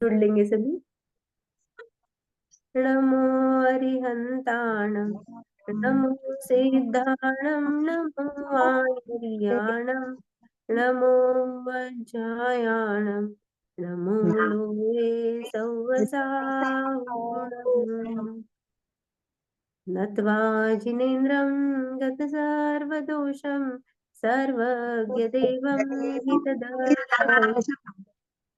जुड़ लेंगे सभी। नमो अरिहंताणं, नमो सिद्धाणं, नमो आयुर्याणं, नमो वज्रायाणं, नमो लोहे सौवसाहुणम्। नत्वा जिनेन्द्रं गतसर्वदोषं, सर्वज्ञदेवं हितदर्शकम्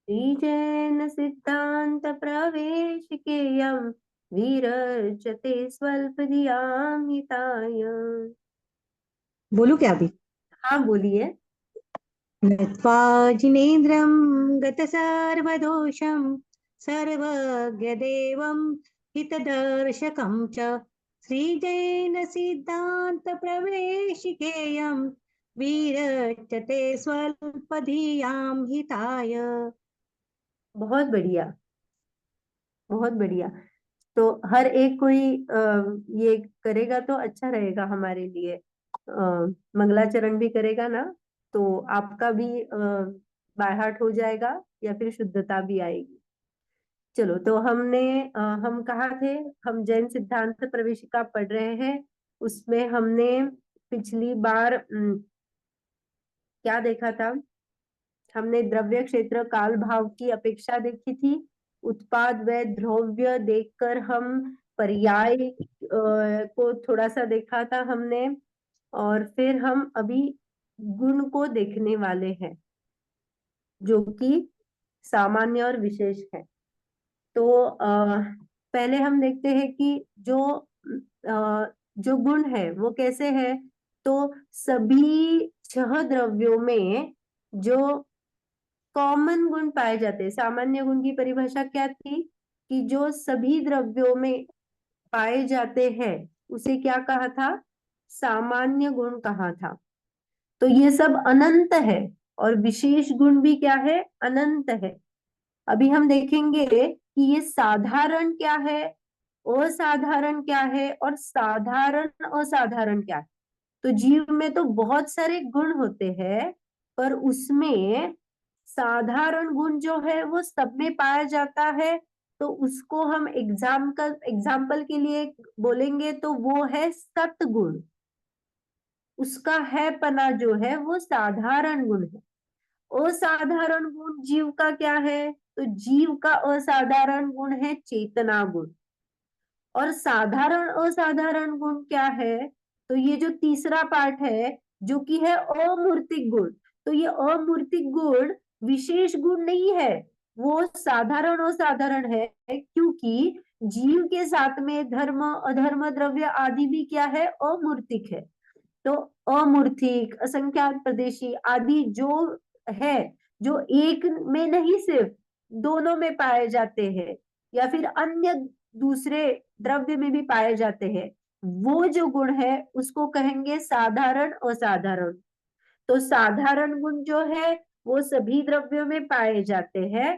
श्रीजैन सिद्धांत प्रवेशिकेयं, विरचते स्वल्पधियां हिताय। बोलू क्या अभी? हाँ बोलिए। नत्वा जिनेन्द्रं गतसर्वदोषं, सर्वज्ञदेवं हितदर्शकं च श्रीजैन सिद्धांत प्रवेशिकेयं, विरचते स्वल्पधियां हिताय। बहुत बढ़िया, बहुत बढ़िया। तो हर एक कोई ये करेगा तो अच्छा रहेगा हमारे लिए। मंगलाचरण भी करेगा ना, तो आपका भी बाय हार्ट हो जाएगा, या फिर शुद्धता भी आएगी। चलो, तो हम कहाँ थे? हम जैन सिद्धांत प्रवेशिका पढ़ रहे हैं। उसमें हमने पिछली बार क्या देखा था? हमने द्रव्य क्षेत्र काल भाव की अपेक्षा देखी थी। उत्पाद व द्रव्य देखकर हम पर्याय को थोड़ा सा देखा था हमने। और फिर हम अभी गुण को देखने वाले हैं, जो कि सामान्य और विशेष है। तो पहले हम देखते हैं कि जो गुण है वो कैसे है। तो सभी छह द्रव्यों में जो कॉमन गुण पाए जाते हैं, सामान्य गुण की परिभाषा क्या थी? कि जो सभी द्रव्यों में पाए जाते हैं उसे क्या कहा था? सामान्य गुण कहा था। तो ये सब अनंत है, और विशेष गुण भी क्या है? अनंत है। अभी हम देखेंगे कि ये साधारण क्या है, असाधारण क्या है, और साधारण असाधारण क्या है। तो जीव में तो बहुत सारे गुण होते हैं, पर उसमें साधारण गुण जो है वो सब में पाया जाता है। तो उसको हम एग्जाम्पल के लिए बोलेंगे तो वो है सतगुण। उसका है पना जो है वो साधारण गुण है। असाधारण गुण जीव का क्या है? तो जीव का असाधारण गुण है चेतना गुण। और साधारण असाधारण गुण क्या है? तो ये जो तीसरा पार्ट है, जो कि है अमूर्तिक गुण। तो ये अमूर्तिक गुण विशेष गुण नहीं है, वो साधारण असाधारण है। क्योंकि जीव के साथ में धर्म अधर्म द्रव्य आदि भी क्या है? अमूर्तिक है। तो अमूर्तिक, असंख्यात, प्रदेशी आदि जो है, जो एक में नहीं सिर्फ दोनों में पाए जाते हैं, या फिर अन्य दूसरे द्रव्य में भी पाए जाते हैं, वो जो गुण है उसको कहेंगे साधारण असाधारण। तो साधारण गुण जो है वो सभी द्रव्यों में पाए जाते हैं।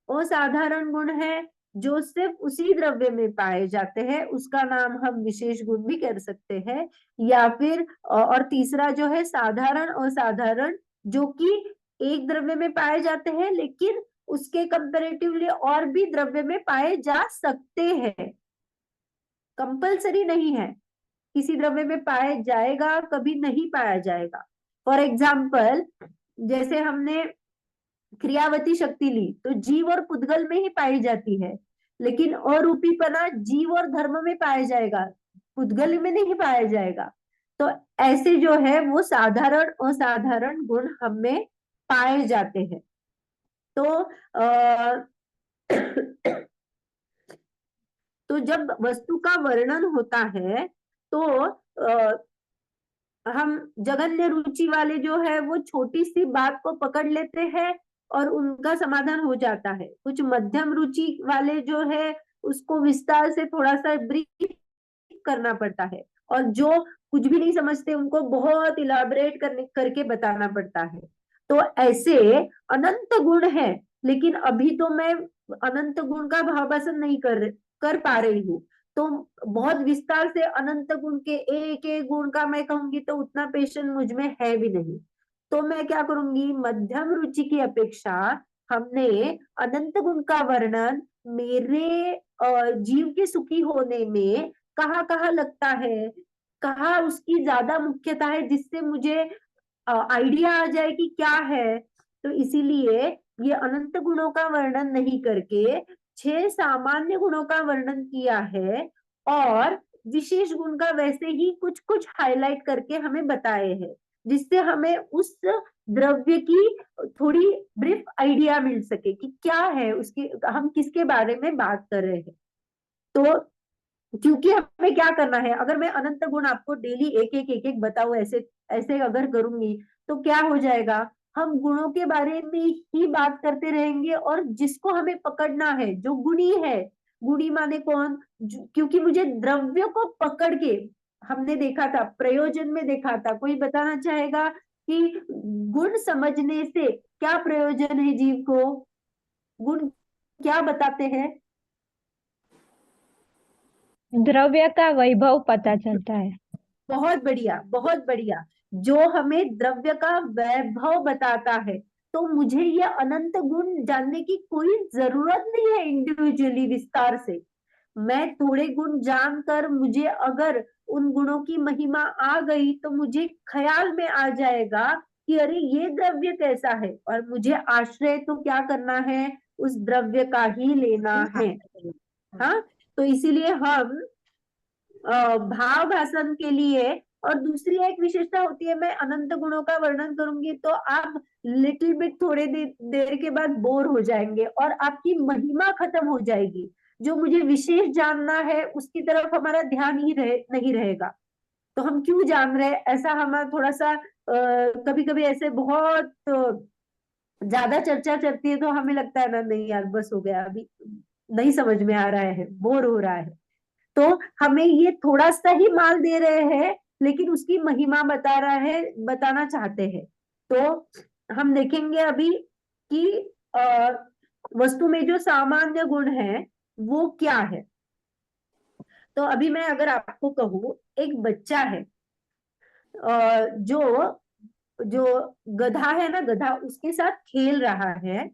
असाधारण गुण है जो सिर्फ उसी द्रव्य में पाए जाते हैं, उसका नाम हम विशेष गुण भी कर सकते हैं। या फिर और तीसरा जो है साधारण असाधारण, जो कि एक द्रव्य में पाए जाते हैं लेकिन उसके कंपेरेटिवली और भी द्रव्य में पाए जा सकते हैं। कंपलसरी नहीं है, किसी द्रव्य में पाया जाएगा, कभी नहीं पाया जाएगा। फॉर एग्जाम्पल, जैसे हमने क्रियावती शक्ति ली, तो जीव और पुद्गल में ही पाई जाती है, लेकिन अरूपीपना जीव और धर्म में पाया जाएगा, पुद्गल में नहीं पाया जाएगा। तो ऐसे जो है वो साधारण असाधारण गुण हमें पाए जाते हैं। तो तो जब वस्तु का वर्णन होता है, तो हम जघन्य रुचि वाले जो है वो छोटी सी बात को पकड़ लेते हैं और उनका समाधान हो जाता है। कुछ मध्यम रुचि वाले जो है उसको विस्तार से थोड़ा सा ब्रीफ करना पड़ता है, और जो कुछ भी नहीं समझते उनको बहुत इलाबरेट करके बताना पड़ता है। तो ऐसे अनंत गुण है, लेकिन अभी तो मैं अनंत गुण का भावासन नहीं कर पा रही हूँ। तो बहुत विस्तार से अनंत गुण के एक एक गुण का मैं कहूंगी तो उतना पेशेंस मुझ में है भी नहीं। तो मैं क्या करूंगी, मध्यम रुचि की अपेक्षा हमने अनंत गुण का वर्णन मेरे जीव के सुखी होने में कहाँ कहाँ लगता है, कहाँ उसकी ज्यादा मुख्यता है, जिससे मुझे आइडिया आ जाए कि क्या है। तो इसीलिए ये अनंत गुणों का वर्णन नहीं करके 6 सामान्य गुणों का वर्णन किया है, और विशेष गुण का वैसे ही कुछ कुछ हाईलाइट करके हमें बताए हैं, जिससे हमें उस द्रव्य की थोड़ी ब्रीफ आइडिया मिल सके कि क्या है उसकी, हम किसके बारे में बात कर रहे हैं। तो क्योंकि हमें क्या करना है, अगर मैं अनंत गुण आपको डेली एक एक बताऊं, ऐसे ऐसे अगर करूंगी तो क्या हो जाएगा, हम गुणों के बारे में ही बात करते रहेंगे, और जिसको हमें पकड़ना है जो गुणी है, गुणी माने कौन, क्योंकि मुझे द्रव्य को पकड़ के, हमने देखा था प्रयोजन में देखा था, कोई बताना चाहेगा कि गुण समझने से क्या प्रयोजन है जीव को, गुण क्या बताते हैं? द्रव्य का वैभव पता चलता है। बहुत बढ़िया, बहुत बढ़िया। जो हमें द्रव्य का वैभव बताता है, तो मुझे ये अनंत गुण जानने की कोई जरूरत नहीं है इंडिविजुअली विस्तार से। मैं थोड़े गुण जानकर मुझे अगर उन गुणों की महिमा आ गई, तो मुझे ख्याल में आ जाएगा कि अरे ये द्रव्य कैसा है, और मुझे आश्रय तो क्या करना है, उस द्रव्य का ही लेना है। हाँ, तो इसीलिए हम भाव भाषण के लिए, और दूसरी एक विशेषता होती है, मैं अनंत गुणों का वर्णन करूंगी तो आप लिटिल बिट थोड़े देर के बाद बोर हो जाएंगे, और आपकी महिमा खत्म हो जाएगी। जो मुझे विशेष जानना है उसकी तरफ हमारा ध्यान ही नहीं रहेगा। तो हम क्यों जान रहे हैं, ऐसा हमारा थोड़ा सा कभी कभी ऐसे बहुत ज्यादा चर्चा चलती है, तो हमें लगता है ना, नहीं यार बस हो गया, अभी नहीं समझ में आ रहा है, बोर हो रहा है। तो हमें ये थोड़ा सा ही माल दे रहे हैं, लेकिन उसकी महिमा बता रहा है, बताना चाहते हैं। तो हम देखेंगे अभी कि वस्तु में जो सामान्य गुण है वो क्या है। तो अभी मैं अगर आपको कहूँ, एक बच्चा है, जो जो गधा है ना, गधा उसके साथ खेल रहा है,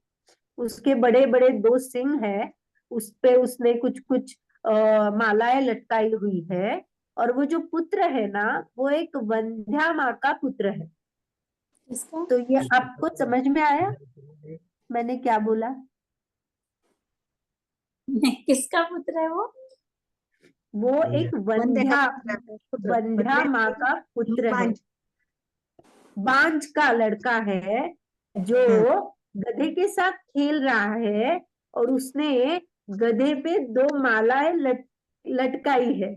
उसके बड़े बड़े 2 सिंग है, उस पे उसने कुछ कुछ मालाएं लटकाई हुई है, और वो जो पुत्र है ना, वो एक वंध्या माँ का पुत्र है। किसका? तो ये आपको समझ में आया मैंने क्या बोला? किसका पुत्र है वो? वो एक वंध्या माँ का पुत्र है, बांझ का लड़का है, जो गधे के साथ खेल रहा है, और उसने गधे पे 2 मालाएं लटकाई है।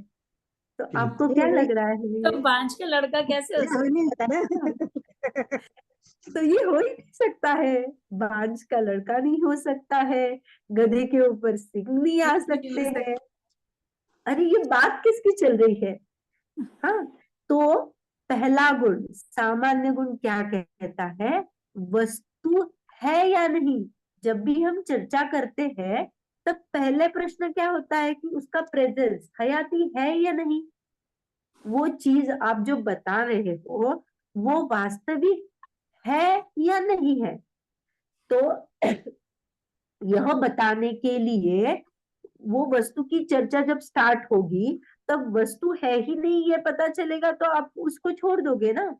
तो आपको क्या लग रहा है तो ये? बांझ का लड़का कैसे हो सकता ना। तो ये हो ही नहीं सकता है, बांझ का लड़का नहीं हो सकता है, गधे के ऊपर सिंह नहीं आ सकते हैं। अरे ये बात किसकी चल रही है? हाँ, तो पहला गुण, सामान्य गुण क्या कहता है, वस्तु है या नहीं। जब भी हम चर्चा करते हैं, तब पहले प्रश्न क्या होता है कि उसका प्रेजेंस, हयाती है या नहीं। वो चीज आप जो बता रहे हो वो वास्तविक है या नहीं है। तो यह बताने के लिए, वो वस्तु की चर्चा जब स्टार्ट होगी, तब वस्तु है ही नहीं ये पता चलेगा, तो आप उसको छोड़ दोगे ना।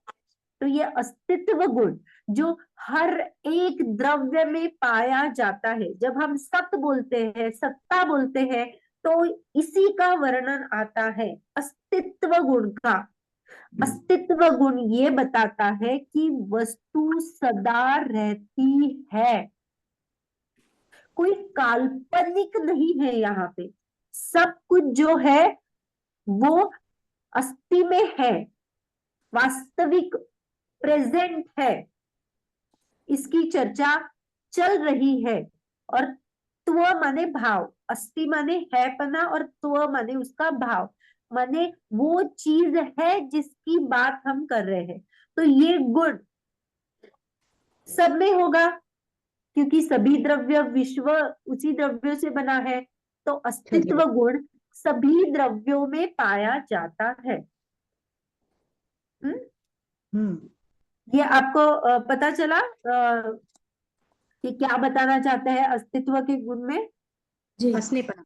तो ये अस्तित्व गुण जो हर एक द्रव्य में पाया जाता है, जब हम सत बोलते हैं, सत्ता बोलते हैं, तो इसी का वर्णन आता है, अस्तित्व गुण का। अस्तित्व गुण ये बताता है कि वस्तु सदा रहती है, कोई काल्पनिक नहीं है यहाँ पे। सब कुछ जो है वो अस्थि में है, वास्तविक प्रेजेंट है, इसकी चर्चा चल रही है। और त्व माने भाव, अस्थि माने है पना, और त्व माने उसका भाव, माने वो चीज है जिसकी बात हम कर रहे हैं। तो ये गुण सब में होगा, क्योंकि सभी द्रव्य विश्व उसी द्रव्यों से बना है। तो अस्तित्व गुण सभी द्रव्यों में पाया जाता है। ये आपको पता चला कि क्या बताना चाहते हैं अस्तित्व के गुण में? जी असनेपना।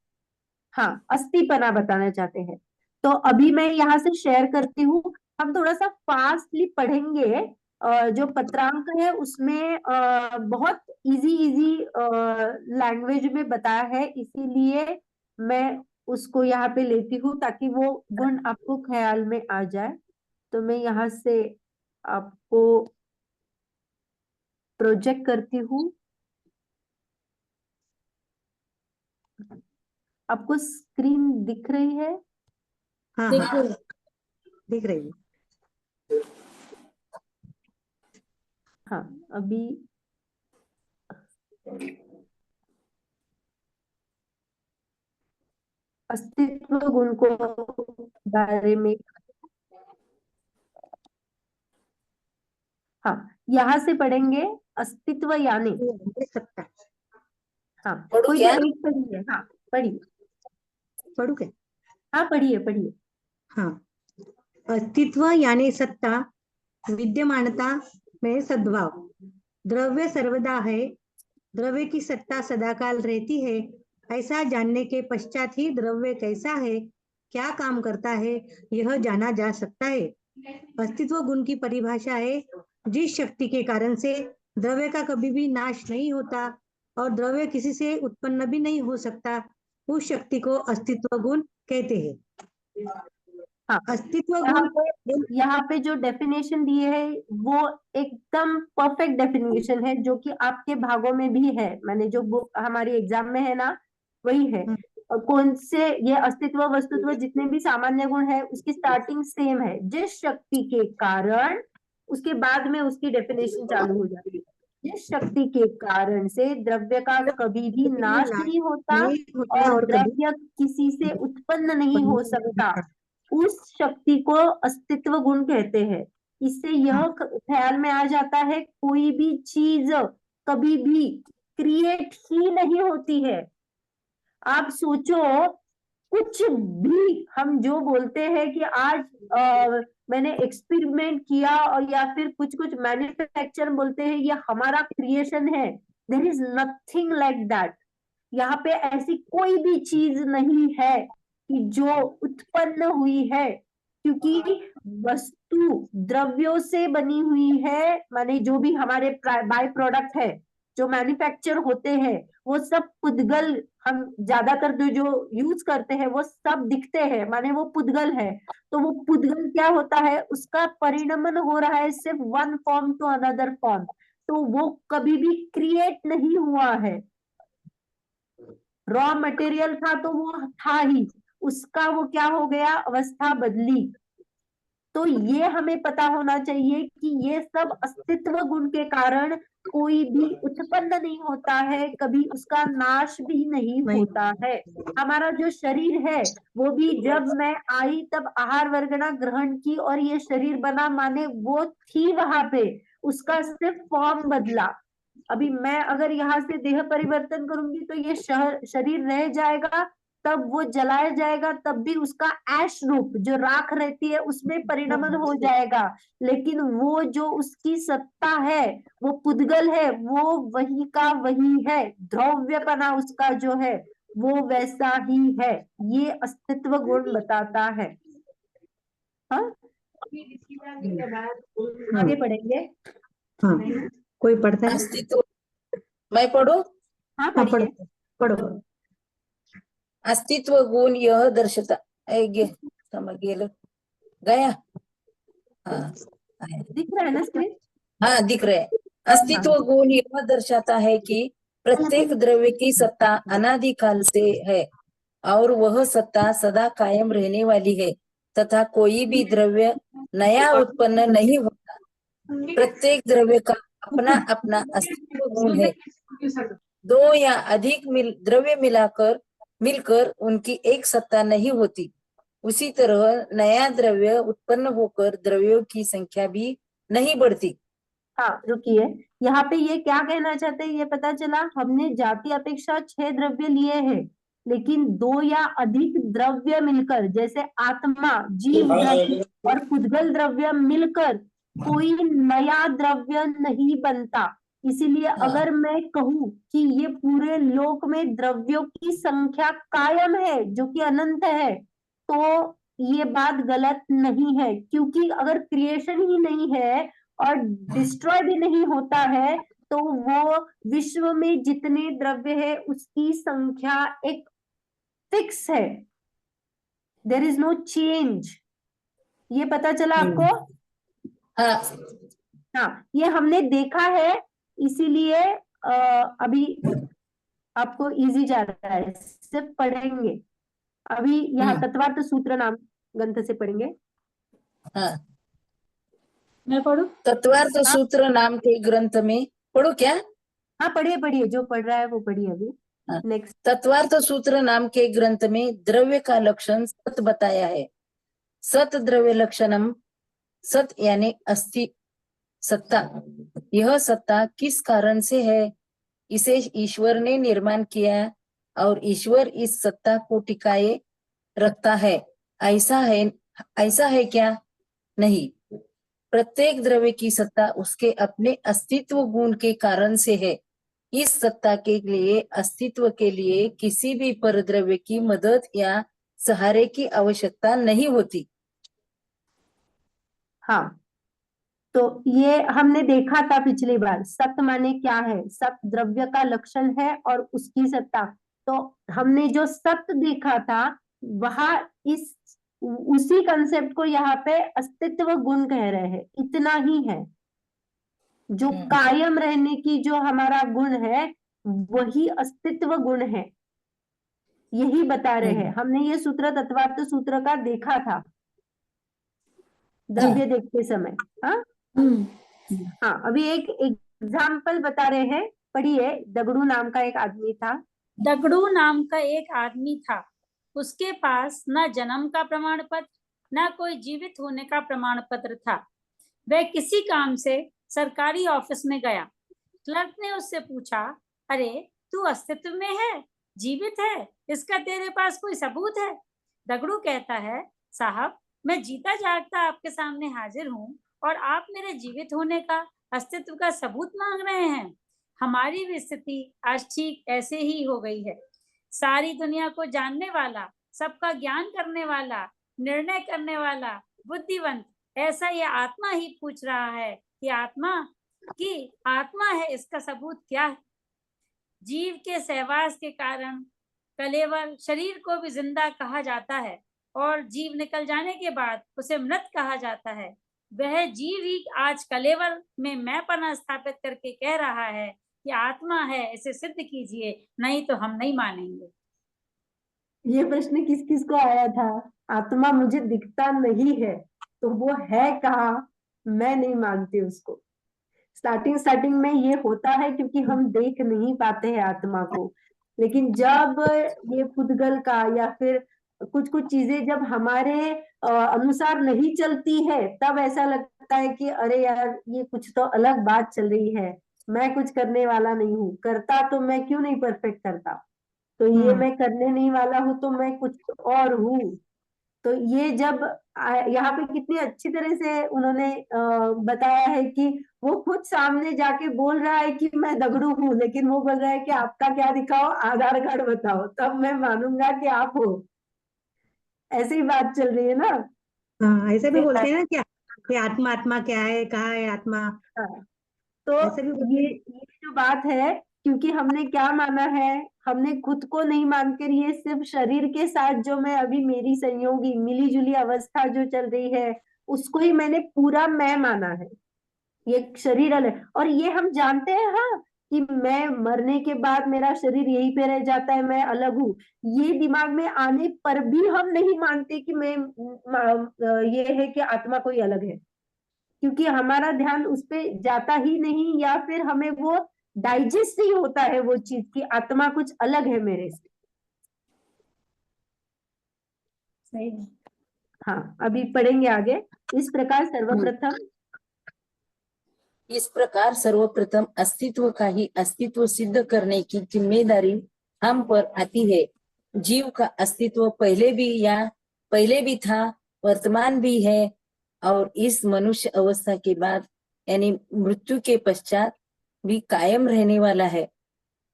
हाँ, अस्थिपना बताना चाहते हैं। तो अभी मैं यहाँ से शेयर करती हूँ। हम थोड़ा सा फास्टली पढ़ेंगे। जो पत्रांक है उसमें बहुत इजी इजी लैंग्वेज में बताया है, इसीलिए मैं उसको यहाँ पे लेती हूँ ताकि वो गुण आपको ख्याल में आ जाए। तो मैं यहाँ से आपको प्रोजेक्ट करती हूँ। आपको स्क्रीन दिख रही है? हाँ हाँ, देखो दिख रही है। हाँ, अभी अस्तित्व गुण को बारे में, हाँ, यहाँ से पढ़ेंगे अस्तित्व यानी। ये सत्ता। हाँ, पढ़ू कोई क्या? भी एक पढ़िए। हाँ, पढ़िए। पढ़ू क्या? हाँ, पढ़िए पढ़िए। हाँ, अस्तित्व यानी सत्ता, विद्यमानता में सद्भाव। द्रव्य सर्वदा है, द्रव्य की सत्ता सदाकाल रहती है, ऐसा जानने के पश्चात ही द्रव्य कैसा है, क्या काम करता है, यह जाना जा सकता है। अस्तित्व गुण की परिभाषा है, जिस शक्ति के कारण से द्रव्य का कभी भी नाश नहीं होता और द्रव्य किसी से उत्पन्न भी नहीं हो सकता, उस शक्ति को अस्तित्व गुण कहते हैं। हाँ, अस्तित्व यहाँ गुण पे यहाँ पे जो डेफिनेशन दिए है वो एकदम परफेक्ट डेफिनेशन है, जो कि आपके भागों में भी है। मैंने जो बुक हमारी एग्जाम में है ना, वही है। और कौन से ये अस्तित्व वस्तुत्व जितने भी सामान्य गुण है उसकी स्टार्टिंग सेम है, जिस शक्ति के कारण, उसके बाद में उसकी डेफिनेशन चालू हो जाती है। जिस शक्ति के कारण से द्रव्य का कभी भी नाश नहीं होता नहीं होता और और कभी द्रव्य किसी से उत्पन्न नहीं हो सकता, नहीं उस शक्ति को अस्तित्व गुण कहते हैं। इससे यह ख्याल में आ जाता है कोई भी चीज कभी भी क्रिएट ही नहीं होती है। आप सोचो, कुछ भी हम जो बोलते हैं कि आज मैंने एक्सपेरिमेंट किया और या फिर कुछ कुछ मैन्युफैक्चर बोलते हैं ये हमारा क्रिएशन है, there is nothing like that. यहाँ पे ऐसी कोई भी चीज नहीं है कि जो उत्पन्न हुई है, क्योंकि वस्तु द्रव्यों से बनी हुई है। माने जो भी हमारे बाय प्रोडक्ट है, जो मैन्युफैक्चर होते हैं, वो सब पुद्गल, हम ज्यादातर जो यूज करते हैं वो सब दिखते हैं, माने वो पुद्गल है। तो वो पुद्गल क्या होता है, उसका परिणमन हो रहा है सिर्फ one form to another form, तो वो कभी भी क्रिएट नहीं हुआ है। रॉ मटेरियल था तो वो था ही, उसका वो क्या हो गया, अवस्था बदली। तो ये हमें पता होना चाहिए कि ये सब अस्तित्व गुण के कारण कोई भी उत्पन्न नहीं होता है, कभी उसका नाश भी नहीं होता है। हमारा जो शरीर है वो भी जब मैं आई तब आहार वर्गना ग्रहण की और ये शरीर बना, माने वो थी वहां पे, उसका सिर्फ फॉर्म बदला। अभी मैं अगर यहाँ से देह परिवर्तन करूंगी तो ये शरीर रह जाएगा, तब वो जलाया जाएगा, तब भी उसका ऐश रूप जो राख रहती है उसमें परिणमन हो जाएगा। लेकिन वो जो उसकी सत्ता है, वो पुद्गल है, वो वही का वही है, द्रव्यपना उसका जो है वो वैसा ही है। ये अस्तित्व गुण बताता है। हाँ, आगे पढ़ेंगे। हाँ, कोई पढ़ता है? अस्तित्व, मैं पढ़ू? हाँ, हाँ, पढ़िए। पढ़ो। अस्तित्व गुण यह दर्शता समझ गेलं गया। हाँ दिख रहा है ना स्क्रीन? हाँ, दिख रहे हैं। अस्तित्व गुण यह दर्शाता है कि प्रत्येक द्रव्य की सत्ता अनादिकाल से है और वह सत्ता सदा कायम रहने वाली है तथा कोई भी द्रव्य नया उत्पन्न नहीं होता। प्रत्येक द्रव्य का अपना अपना अस्तित्व गुण है। दो या अधिक द्रव्य मिलकर उनकी एक सत्ता नहीं होती। उसी तरह नया द्रव्य उत्पन्न होकर द्रव्यों की संख्या भी नहीं बढ़ती। हाँ, रुकिए। यहाँ पे ये क्या कहना चाहते हैं, ये पता चला। हमने जाति अपेक्षा 6 द्रव्य लिए हैं, लेकिन 2 या अधिक द्रव्य मिलकर, जैसे आत्मा, जीव द्रव्य और पुद्गल द्रव्य मिलकर कोई नया द्रव्य नहीं बनता। इसीलिए हाँ। अगर मैं कहूं कि ये पूरे लोक में द्रव्यों की संख्या कायम है जो कि अनंत है, तो ये बात गलत नहीं है, क्योंकि अगर क्रिएशन ही नहीं है और डिस्ट्रॉय भी नहीं होता है तो वो विश्व में जितने द्रव्य है उसकी संख्या एक फिक्स है, देयर इज नो चेंज। ये पता चला आपको? हाँ। हाँ, ये हमने देखा है, इसीलिए अभी आपको इजी जा रहा है, सिर्फ पढ़ेंगे। अभी यहाँ तत्वार्थ सूत्र नाम ग्रंथ से पढ़ेंगे। हाँ, मैं पढ़ू? तत्वार्थ हाँ। सूत्र नाम के ग्रंथ में पढ़ो क्या? हाँ, पढ़िए पढ़िए, जो पढ़ रहा है वो पढ़िए अभी। हाँ। नेक्स्ट। तत्वार्थ सूत्र नाम के ग्रंथ में द्रव्य का लक्षण सत बताया है। सत द्रव्य लक्षणम, सत यानी अस्थि, सत्ता। यह सत्ता किस कारण से है? इसे ईश्वर ने निर्माण किया और ईश्वर इस सत्ता को टिकाए रखता है, ऐसा है क्या? नहीं, प्रत्येक द्रव्य की सत्ता उसके अपने अस्तित्व गुण के कारण से है। इस सत्ता के लिए, अस्तित्व के लिए किसी भी परद्रव्य की मदद या सहारे की आवश्यकता नहीं होती। हाँ, तो ये हमने देखा था पिछली बार, सत माने क्या है? सत द्रव्य का लक्षण है और उसकी सत्ता। तो हमने जो सत देखा था वहां इस उसी कंसेप्ट को यहाँ पे अस्तित्व गुण कह रहे हैं, इतना ही है। जो कायम रहने की जो हमारा गुण है वही अस्तित्व गुण है, यही बता रहे हैं। हमने ये सूत्र तत्वार्थ सूत्र का देखा था द्रव्य देखते समय। हाँ हाँ, अभी एक एग्जाम्पल बता रहे हैं, पढ़िए। दगड़ू नाम का एक आदमी था। दगड़ू नाम का एक आदमी था, उसके पास न जन्म का प्रमाण पत्र न कोई जीवित होने का प्रमाण पत्र था। वह किसी काम से सरकारी ऑफिस में गया। क्लर्क ने उससे पूछा, अरे तू अस्तित्व में है, जीवित है, इसका तेरे पास कोई सबूत है? दगड़ू कहता है, साहब मैं जीता जागता आपके सामने हाजिर हूँ और आप मेरे जीवित होने का, अस्तित्व का सबूत मांग रहे हैं। हमारी भी स्थिति आज ठीक ऐसे ही हो गई है। सारी दुनिया को जानने वाला, सबका ज्ञान करने वाला, निर्णय करने वाला, बुद्धिवंत ऐसा ये आत्मा ही पूछ रहा है कि आत्मा है, इसका सबूत क्या है? जीव के सहवास के कारण कलेवर शरीर को भी जिंदा कहा जाता है और जीव निकल जाने के बाद उसे मृत कहा जाता है। वह जीव ही आज कलेवर में मैंपना स्थापित करके कह रहा है कि आत्मा है, इसे सिद्ध कीजिए, नहीं तो हम नहीं मानेंगे। ये प्रश्न किस किस को आया था? आत्मा मुझे दिखता नहीं है, तो वो है कहाँ? मैं नहीं मानती उसको। स्टार्टिंग में ये होता है क्योंकि हम देख नहीं पाते हैं आत्मा को, लेकिन जब ये पुद्गल का या फिर कुछ कुछ चीजें जब हमारे अनुसार नहीं चलती है, तब ऐसा लगता है कि अरे यार ये कुछ तो अलग बात चल रही है, मैं कुछ करने वाला नहीं हूँ, करता तो मैं क्यों नहीं परफेक्ट करता, तो ये मैं करने नहीं वाला हूँ, तो मैं कुछ और हूँ। तो ये जब यहाँ पे कितनी अच्छी तरह से उन्होंने बताया है कि वो खुद सामने जाके बोल रहा है कि मैं दगड़ू हूँ, लेकिन वो बोल रहा है कि आपका क्या दिखाओ, आधार कार्ड बताओ, तब मैं मानूंगा कि आप हो। ऐसी ही बात चल रही है ना। हाँ, ऐसे भी बोलते हैं ना क्या कि आत्मा, आत्मा क्या है, कहाँ है आत्मा? हाँ, तो ऐसे भी ये जो बात है, क्योंकि हमने क्या माना है, हमने खुद को नहीं मानकर ये सिर्फ शरीर के साथ जो मैं अभी मेरी संयोगी मिली जुली अवस्था जो चल रही है उसको ही मैंने पूरा मैं माना है। ये शरीर अलग, और ये हम जानते हैं हाँ कि मैं मरने के बाद मेरा शरीर यहीं पे रह जाता है, मैं अलग हूँ। ये दिमाग में आने पर भी हम नहीं मानते कि ये है कि आत्मा कोई अलग है, क्योंकि हमारा ध्यान उस पे जाता ही नहीं, या फिर हमें वो डाइजेस्ट ही होता है वो चीज की आत्मा कुछ अलग है मेरे से। सही है। हाँ, अभी पढ़ेंगे आगे। इस प्रकार सर्वप्रथम अस्तित्व का ही अस्तित्व सिद्ध करने की जिम्मेदारी हम पर आती है। जीव का अस्तित्व पहले भी था, वर्तमान भी है, और इस मनुष्य अवस्था के बाद यानी मृत्यु के पश्चात भी कायम रहने वाला है,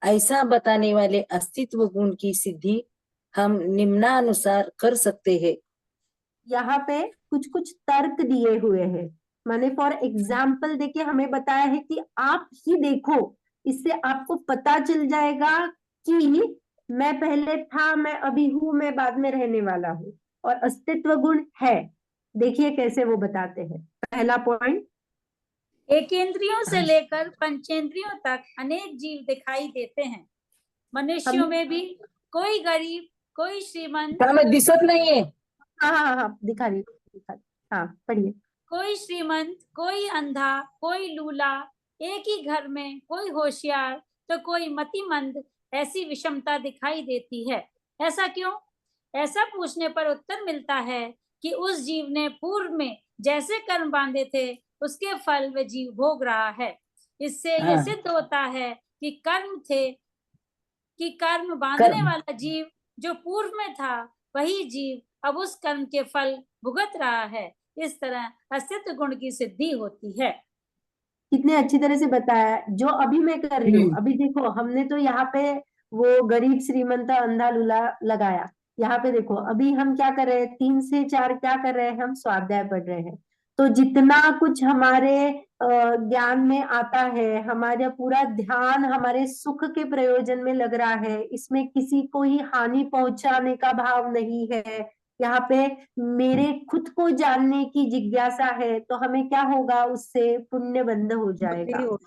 ऐसा बताने वाले अस्तित्व गुण की सिद्धि हम निम्नानुसार कर सकते हैं। यहाँ पे कुछ कुछ तर्क दिए हुए हैं, माने फॉर एग्जाम्पल देखिए हमें बताया है कि आप ही देखो, इससे आपको पता चल जाएगा कि मैं पहले था, मैं अभी हूं, मैं बाद में रहने वाला हूँ, और अस्तित्व गुण है। देखिए कैसे वो बताते हैं। पहला पॉइंट, एकेंद्रियों से लेकर पंचेंद्रियों तक अनेक जीव दिखाई देते हैं। मनुष्यों में भी कोई गरीब, कोई श्रीमंत, हमें दिसत नहीं है। हाँ हाँ हाँ दिखा रही, हाँ पढ़िए। कोई श्रीमंत, कोई अंधा, कोई लूला, एक ही घर में कोई होशियार तो कोई मतिमंद, ऐसी विषमता दिखाई देती है। ऐसा क्यों? ऐसा पूछने पर उत्तर मिलता है कि उस जीव ने पूर्व में जैसे कर्म बांधे थे उसके फल व जीव भोग रहा है। इससे यह हाँ। सिद्ध होता है कि कर्म बांधने कर्म। वाला जीव जो पूर्व में था वही जीव अब उस कर्म के फल भुगत रहा है। इस तरह अस्तित्व गुण की सिद्धि होती है। कितने अच्छी तरह से बताया, जो अभी मैं कर रही हूँ। अभी देखो हमने तो यहाँ पे वो गरीब श्रीमंत अंधा लूला लगाया, यहाँ पे देखो अभी हम क्या कर रहे हैं, 3 से 4 क्या कर रहे हैं, हम स्वाध्याय पढ़ रहे हैं। तो जितना कुछ हमारे ज्ञान में आता है, हमारा पूरा ध्यान हमारे सुख के प्रयोजन में लग रहा है, इसमें किसी को ही हानि पहुंचाने का भाव नहीं है। यहाँ पे मेरे खुद को जानने की जिज्ञासा है, तो हमें क्या होगा, उससे पुण्य बंध हो जाएगा।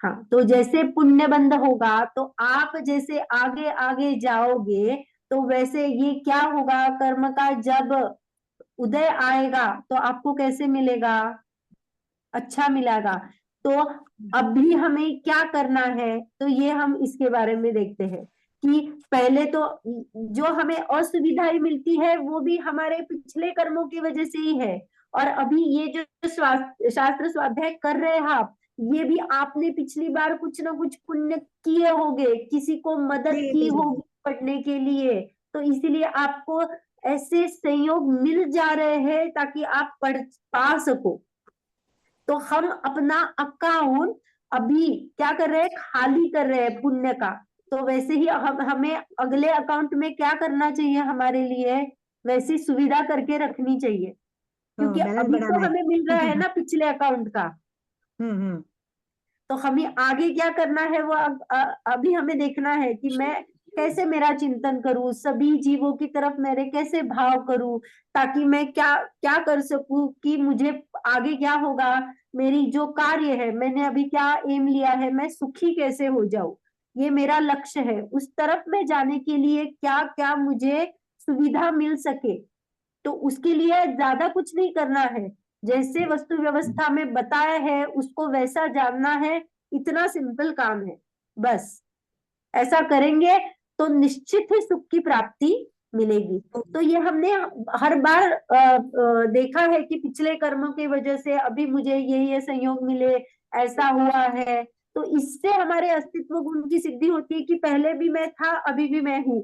हाँ, तो जैसे पुण्य बंध होगा तो आप जैसे आगे आगे जाओगे, तो वैसे ये क्या होगा, कर्म का जब उदय आएगा तो आपको कैसे मिलेगा, अच्छा मिलेगा। तो अभी हमें क्या करना है, तो ये हम इसके बारे में देखते हैं कि पहले तो जो हमें असुविधाएं मिलती है वो भी हमारे पिछले कर्मों की वजह से ही है, और अभी ये जो शास्त्र स्वाध्याय कर रहे हैं आप, ये भी आपने पिछली बार कुछ ना कुछ पुण्य किए होंगे, किसी को मदद की होगी पढ़ने के लिए, तो इसीलिए आपको ऐसे संयोग मिल जा रहे हैं ताकि आप पढ़ पा सको। तो हम अपना अकाउंट अभी क्या कर रहे हैं, खाली कर रहे हैं पुण्य का। तो वैसे ही हमें अगले अकाउंट में क्या करना चाहिए, हमारे लिए वैसी सुविधा करके रखनी चाहिए, क्योंकि बैलेंस अभी तो बढ़ाना है। हमें मिल रहा है ना पिछले अकाउंट का। हम्म। तो हमें आगे क्या करना है वो अभी हमें देखना है कि मैं कैसे मेरा चिंतन करूं, सभी जीवों की तरफ मेरे कैसे भाव करूं, ताकि मैं क्या क्या कर सकूं कि मुझे आगे क्या होगा, मेरी जो कार्य है, मैंने अभी क्या एम लिया है, मैं सुखी कैसे हो जाऊं, ये मेरा लक्ष्य है। उस तरफ में जाने के लिए क्या क्या मुझे सुविधा मिल सके, तो उसके लिए ज्यादा कुछ नहीं करना है, जैसे वस्तु व्यवस्था में बताया है उसको वैसा जानना है, इतना सिंपल काम है बस। ऐसा करेंगे तो निश्चित ही सुख की प्राप्ति मिलेगी। तो ये हमने हर बार देखा है कि पिछले कर्मों की वजह से अभी मुझे ये संयोग मिले, ऐसा हुआ है। तो इससे हमारे अस्तित्व गुण की सिद्धि होती है कि पहले भी मैं था, अभी भी मैं हूं।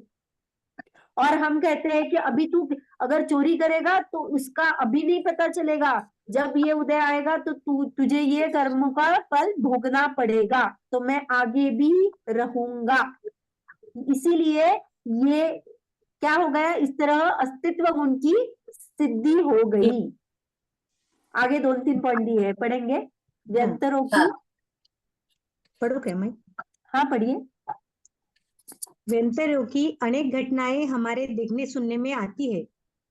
और हम कहते हैं कि अभी तू अगर चोरी करेगा तो उसका अभी नहीं पता चलेगा, जब ये उदय आएगा तो तुझे ये कर्मों का फल भोगना पड़ेगा, तो मैं आगे भी रहूंगा। इसीलिए ये क्या हो गया, इस तरह अस्तित्व गुण की सिद्धि हो गई। आगे 2-3 पॉइंट दिए हैं, पढ़ेंगे। व्यंतरों की, हाँ। पढ़ो क्या मैं? हाँ पढ़िए। व्यंतरों की अनेक घटनाएं हमारे देखने सुनने में आती है।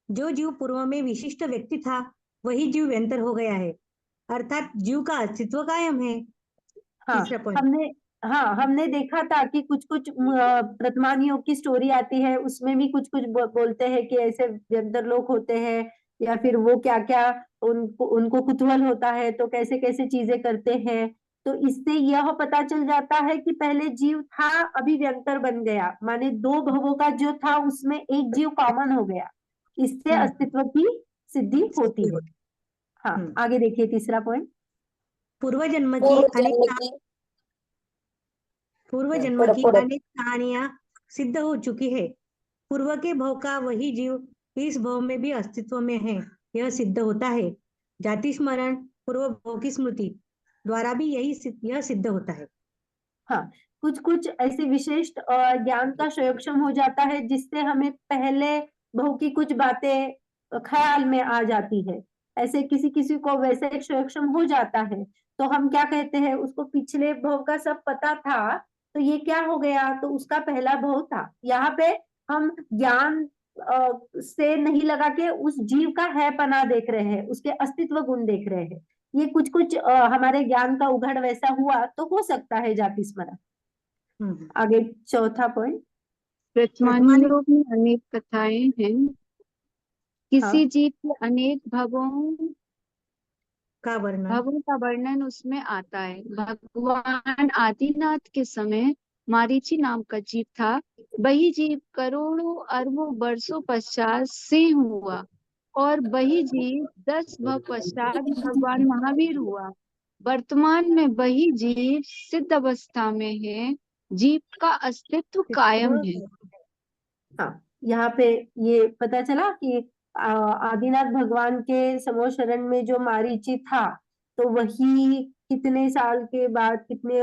जो जीव पूर्व में विशिष्ट व्यक्ति था वही जीव व्यंतर हो गया है, अर्थात जीव का अस्तित्व कायम है। हाँ तीसरा पॉइंट, हमने देखा था कि कुछ कुछ प्रतिमानियों की स्टोरी आती है, उसमें भी कुछ कुछ बोलते हैं कि ऐसे व्यंतर लोग होते हैं, या फिर वो क्या क्या उनको कुतूहल होता है तो कैसे कैसे चीजें करते हैं। तो इससे यह पता चल जाता है कि पहले जीव था, अभी व्यंतर बन गया, माने 2 भवों का जो था उसमें एक जीव कॉमन हो गया। इससे अस्तित्व की सिद्धि होती है। हाँ, आगे देखिए तीसरा पॉइंट। पूर्व जन्म की पूर्व अनेक जन्म की पूर्व जन्म पढ़ो की पढ़ो। अनेक कहानियां सिद्ध हो चुकी है। पूर्व के भव का वही जीव इस भव में भी अस्तित्व में है, यह सिद्ध होता है। जाति स्मरण, पूर्व भव की स्मृति। द्वारा भी यह सिद्ध होता है। हाँ, कुछ कुछ ऐसे विशिष्ट ज्ञान का संयोक्षम हो जाता है जिससे हमें पहले बहु की कुछ बातें ख्याल में आ जाती है। ऐसे किसी किसी को वैसे एक संयोक्षम हो जाता है, तो हम क्या कहते हैं, उसको पिछले भव का सब पता था, तो ये क्या हो गया, तो उसका पहला भव था। यहाँ पे हम ज्ञान से नहीं लगा के उस जीव का है पना देख रहे हैं, उसके अस्तित्व गुण देख रहे हैं। ये कुछ कुछ हमारे ज्ञान का उघड़ वैसा हुआ तो हो सकता है जाति स्मरण। आगे चौथा पॉइंट। वर्तमानियों में अनेक कथाएं हैं। हाँ। किसी जीव के अनेक भवों का वर्णन उसमें आता है। भगवान आदिनाथ के समय मारीची नाम का जीव था। वही जीव करोड़ों अरबों वर्षों पश्चात सिंह हुआ और वही जीव 10 भव पश्चात भगवान महावीर हुआ। वर्तमान में वही जीव सिद्ध अवस्था में है। जीव का अस्तित्व कायम है। हाँ, यहाँ पे ये पता चला कि आदिनाथ भगवान के समो शरण में जो मारीची था, तो वही कितने साल के बाद, कितने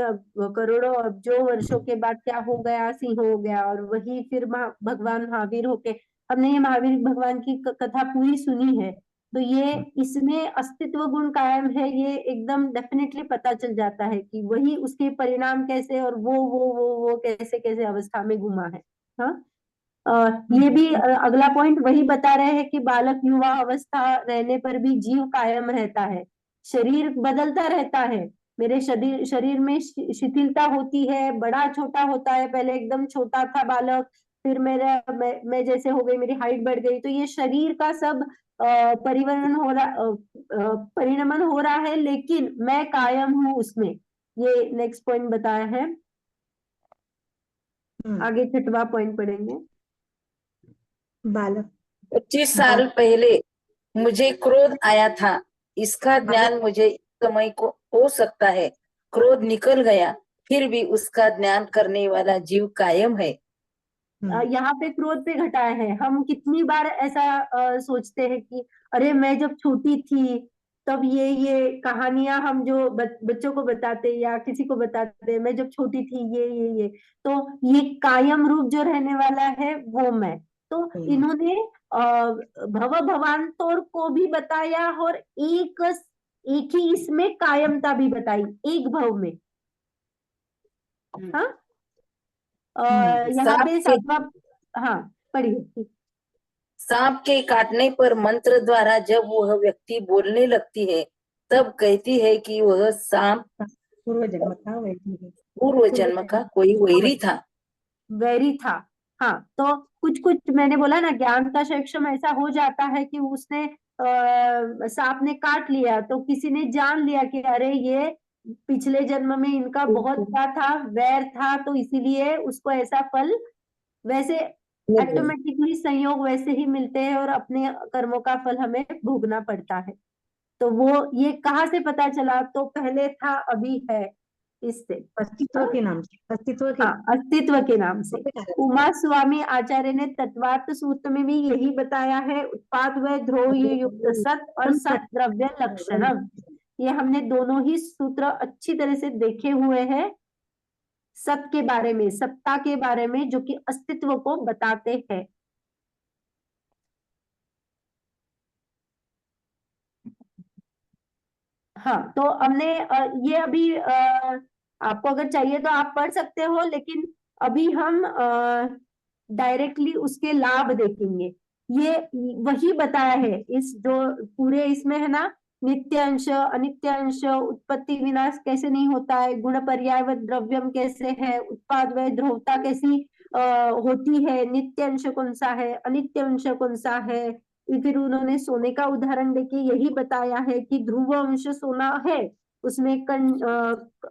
करोड़ों अब्जों वर्षों के बाद क्या हो गया, सिंह हो गया। और वही फिर भगवान महावीर होके, हमने ये महावीर भगवान की कथा पूरी सुनी है, तो ये इसमें अस्तित्व गुण कायम है, ये एकदम डेफिनेटली पता चल जाता है कि वही उसके परिणाम कैसे और वो कैसे कैसे अवस्था में घुमा है। हाँ, ये भी अगला पॉइंट वही बता रहे हैं कि बालक युवा अवस्था रहने पर भी जीव कायम रहता है, शरीर बदलता रहता है। मेरे शरीर में शिथिलता होती है, बड़ा छोटा होता है, पहले एकदम छोटा था बालक, फिर मैं जैसे हो गई, मेरी हाइट बढ़ गई, तो ये शरीर का सब परिणमन हो रहा है, लेकिन मैं कायम हूं उसमें। ये नेक्स्ट पॉइंट बताया है। आगे छठवां पॉइंट पढ़ेंगे। बालक 25 साल पहले मुझे क्रोध आया था, इसका ज्ञान मुझे इस समय को हो सकता है। क्रोध निकल गया, फिर भी उसका ज्ञान करने वाला जीव कायम है। यहाँ पे क्रोध पे घटाया है। हम कितनी बार ऐसा सोचते हैं कि अरे मैं जब छोटी थी तब ये कहानियां हम जो बच्चों को बताते या किसी को बताते, मैं जब छोटी थी ये तो ये कायम रूप जो रहने वाला है वो मैं। तो इन्होंने भवांतोर को भी बताया और एक ही इसमें कायमता भी बताई, एक भव में। हाँ, यहाँ पे सातवां, हाँ पढ़िए। सांप के काटने पर मंत्र द्वारा जब वह व्यक्ति बोलने लगती है, तब कहती है कि वह सांप पूर्व जन्म का कोई वैरी था। हाँ, तो कुछ कुछ मैंने बोला ना, ज्ञान का सक्षम ऐसा हो जाता है कि उसने सांप ने काट लिया तो किसी ने जान लिया कि अरे ये पिछले जन्म में इनका बहुत क्या था, वैर था, तो इसीलिए उसको ऐसा फल, वैसे ऑटोमेटिकली संयोग वैसे ही मिलते हैं और अपने कर्मों का फल हमें भोगना पड़ता है। तो वो ये कहाँ से पता चला, तो पहले था अभी है, इससे अस्तित्व के नाम से, अस्तित्व के नाम से। उमा स्वामी आचार्य ने तत्वार्थ सूत्र में भी यही बताया है, उत्पाद व ध्रुव युक्त सत और सत द्रव्य लक्षणम। ये हमने दोनों ही सूत्र अच्छी तरह से देखे हुए हैं, सत के बारे में, सत्ता के बारे में, जो कि अस्तित्व को बताते हैं। हाँ, तो हमने ये अभी आपको अगर चाहिए तो आप पढ़ सकते हो, लेकिन अभी हम डायरेक्टली उसके लाभ देखेंगे। ये वही बताया है, इस जो पूरे इसमें है ना, नित्य अंश अनित्य अंश, उत्पत्ति विनाश कैसे नहीं होता है, गुण पर्याय व द्रव्यम कैसे है, उत्पाद व ध्रुवता कैसी होती है, नित्य अंश कौन सा है, अनित्य अंश कौन सा है। फिर उन्होंने सोने का उदाहरण देके यही बताया है कि ध्रुव अंश सोना है, उसमें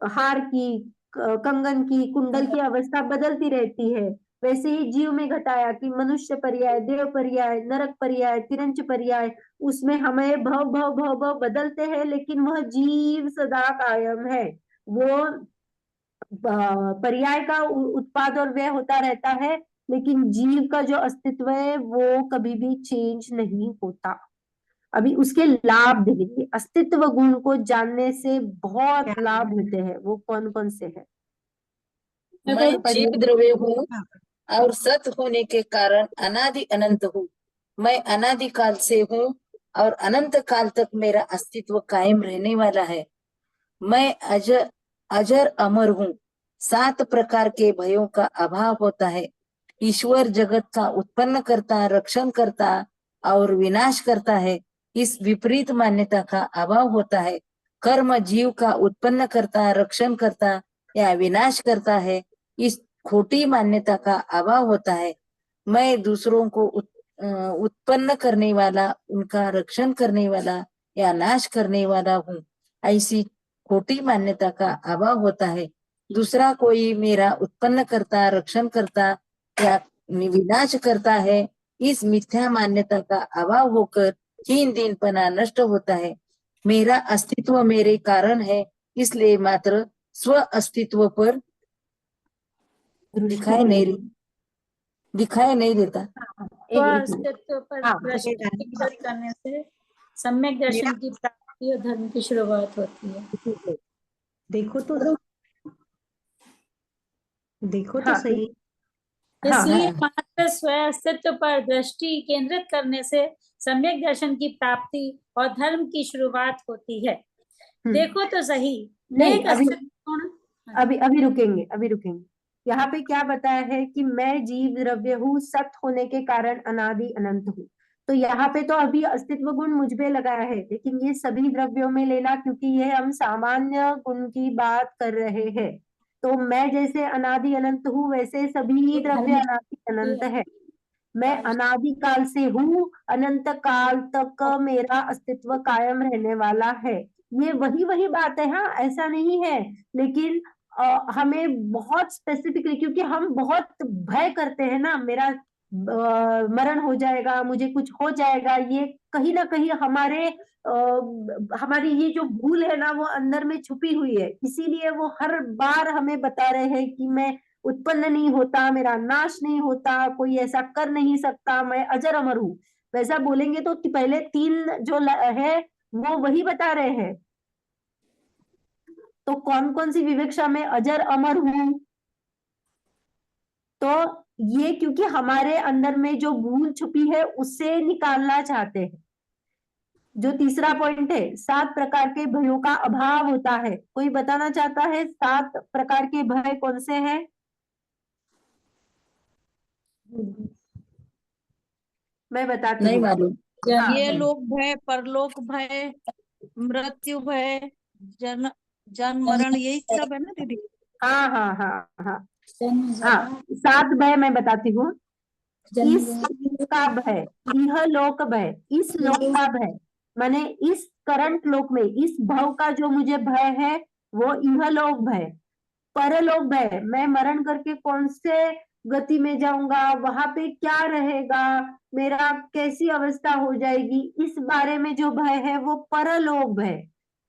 हार की, कंगन की, कुंडल की अवस्था बदलती रहती है। वैसे ही जीव में घटाया कि मनुष्य पर्याय, देव पर्याय, नरक पर्याय, तिरंच पर्याय, उसमें हमें भव भव भव भव बदलते हैं, लेकिन वह जीव सदा कायम है। वो पर्याय का उत्पाद और व्यय होता रहता है, लेकिन जीव का जो अस्तित्व है वो कभी भी चेंज नहीं होता। अभी उसके लाभ देखेंगे। अस्तित्व गुण को जानने से बहुत लाभ होते हैं, वो कौन कौन से है? मैं जीव द्रव्य हूँ हाँ, और सत होने के कारण अनादि अनंत हूँ। मैं अनादि काल से हूँ और अनंत काल तक मेरा अस्तित्व कायम रहने वाला है। मैं अजर अजर अमर हूँ। 7 प्रकार के भयों का अभाव होता है। ईश्वर जगत का उत्पन्न करता, रक्षण करता और विनाश करता है, इस विपरीत मान्यता का अभाव होता है। कर्म जीव का उत्पन्न करता, रक्षण करता या विनाश करता है, इस खोटी मान्यता का अभाव होता है। मैं दूसरों को उत्पन्न करने वाला, उनका रक्षण करने वाला या नाश करने वाला हूँ, ऐसी खोटी मान्यता का अभाव होता है। दूसरा कोई मेरा उत्पन्न करता, रक्षण करता या विनाश करता है, इस मिथ्या मान्यता का अभाव होकर हीन दीनपना नष्ट होता है। मेरा अस्तित्व मेरे कारण है, इसलिए मात्र स्व अस्तित्व पर दिखाई नहीं देता। एक मिनट। अस्तित्व पर हाँ, दृष्टि केंद्रित करने से सम्यक दर्शन की प्राप्ति और धर्म की शुरुआत होती है। देखो तो हाँ, सही। हाँ, इसलिए हाँ। मात्र स्व अस्तित्व पर दृष्टि केंद्रित करने से सम्यक दर्शन की प्राप्ति और धर्म की शुरुआत होती है। देखो तो सही, नहीं, एक अभी अस्तित्व अभी रुकेंगे, अभी रुकेंगे। यहाँ पे क्या बताया है कि मैं जीव द्रव्य हूँ, सत होने के कारण अनादि अनंत हूँ। तो यहाँ पे तो अभी अस्तित्व गुण मुझ पे लगाया है, लेकिन ये सभी द्रव्यों में लेना, क्योंकि ये हम सामान्य गुण की बात कर रहे हैं। तो मैं जैसे अनादि अनंत हूँ, वैसे सभी द्रव्य अनादि अनंत है। मैं अनादि काल से हूँ, अनंत काल तक मेरा अस्तित्व कायम रहने वाला है। ये वही वही बात है, हाँ, ऐसा नहीं है। लेकिन हमें बहुत स्पेसिफिकली, क्योंकि हम बहुत भय करते हैं ना, मेरा मरण हो जाएगा, मुझे कुछ हो जाएगा, ये कहीं ना कहीं हमारी ये जो भूल है ना, वो अंदर में छुपी हुई है। इसीलिए वो हर बार हमें बता रहे हैं कि मैं उत्पन्न नहीं होता, मेरा नाश नहीं होता, कोई ऐसा कर नहीं सकता, मैं अजर अमर हूँ। वैसा बोलेंगे तो पहले 3 जो है वो वही बता रहे हैं। तो कौन कौन सी विवक्षा में अजर अमर हूं? तो ये क्योंकि हमारे अंदर में जो भूल छुपी है उससे निकालना चाहते हैं। जो तीसरा पॉइंट है, 7 प्रकार के भयों का अभाव होता है। कोई बताना चाहता है 7 प्रकार के भय कौन से हैं? मैं बताती नहीं हूँ। मालूम। हाँ, ये लोक भय, परलोक भय, मृत्यु भय, जन्म जन्म मरण, यही सब है ना दीदी? हाँ, हाँ, हाँ, हाँ, हाँ, 7 भय मैं बताती हूँ। इस का भय, यह लोक भय, इस लोक का भय, माने इस करंट लोक में इस भव का जो मुझे भय है, वो यह लोक भय। परलोक भय, मैं मरण करके कौन से गति में जाऊंगा, वहां पे क्या रहेगा, मेरा कैसी अवस्था हो जाएगी, इस बारे में जो भय है वो परलोक भय।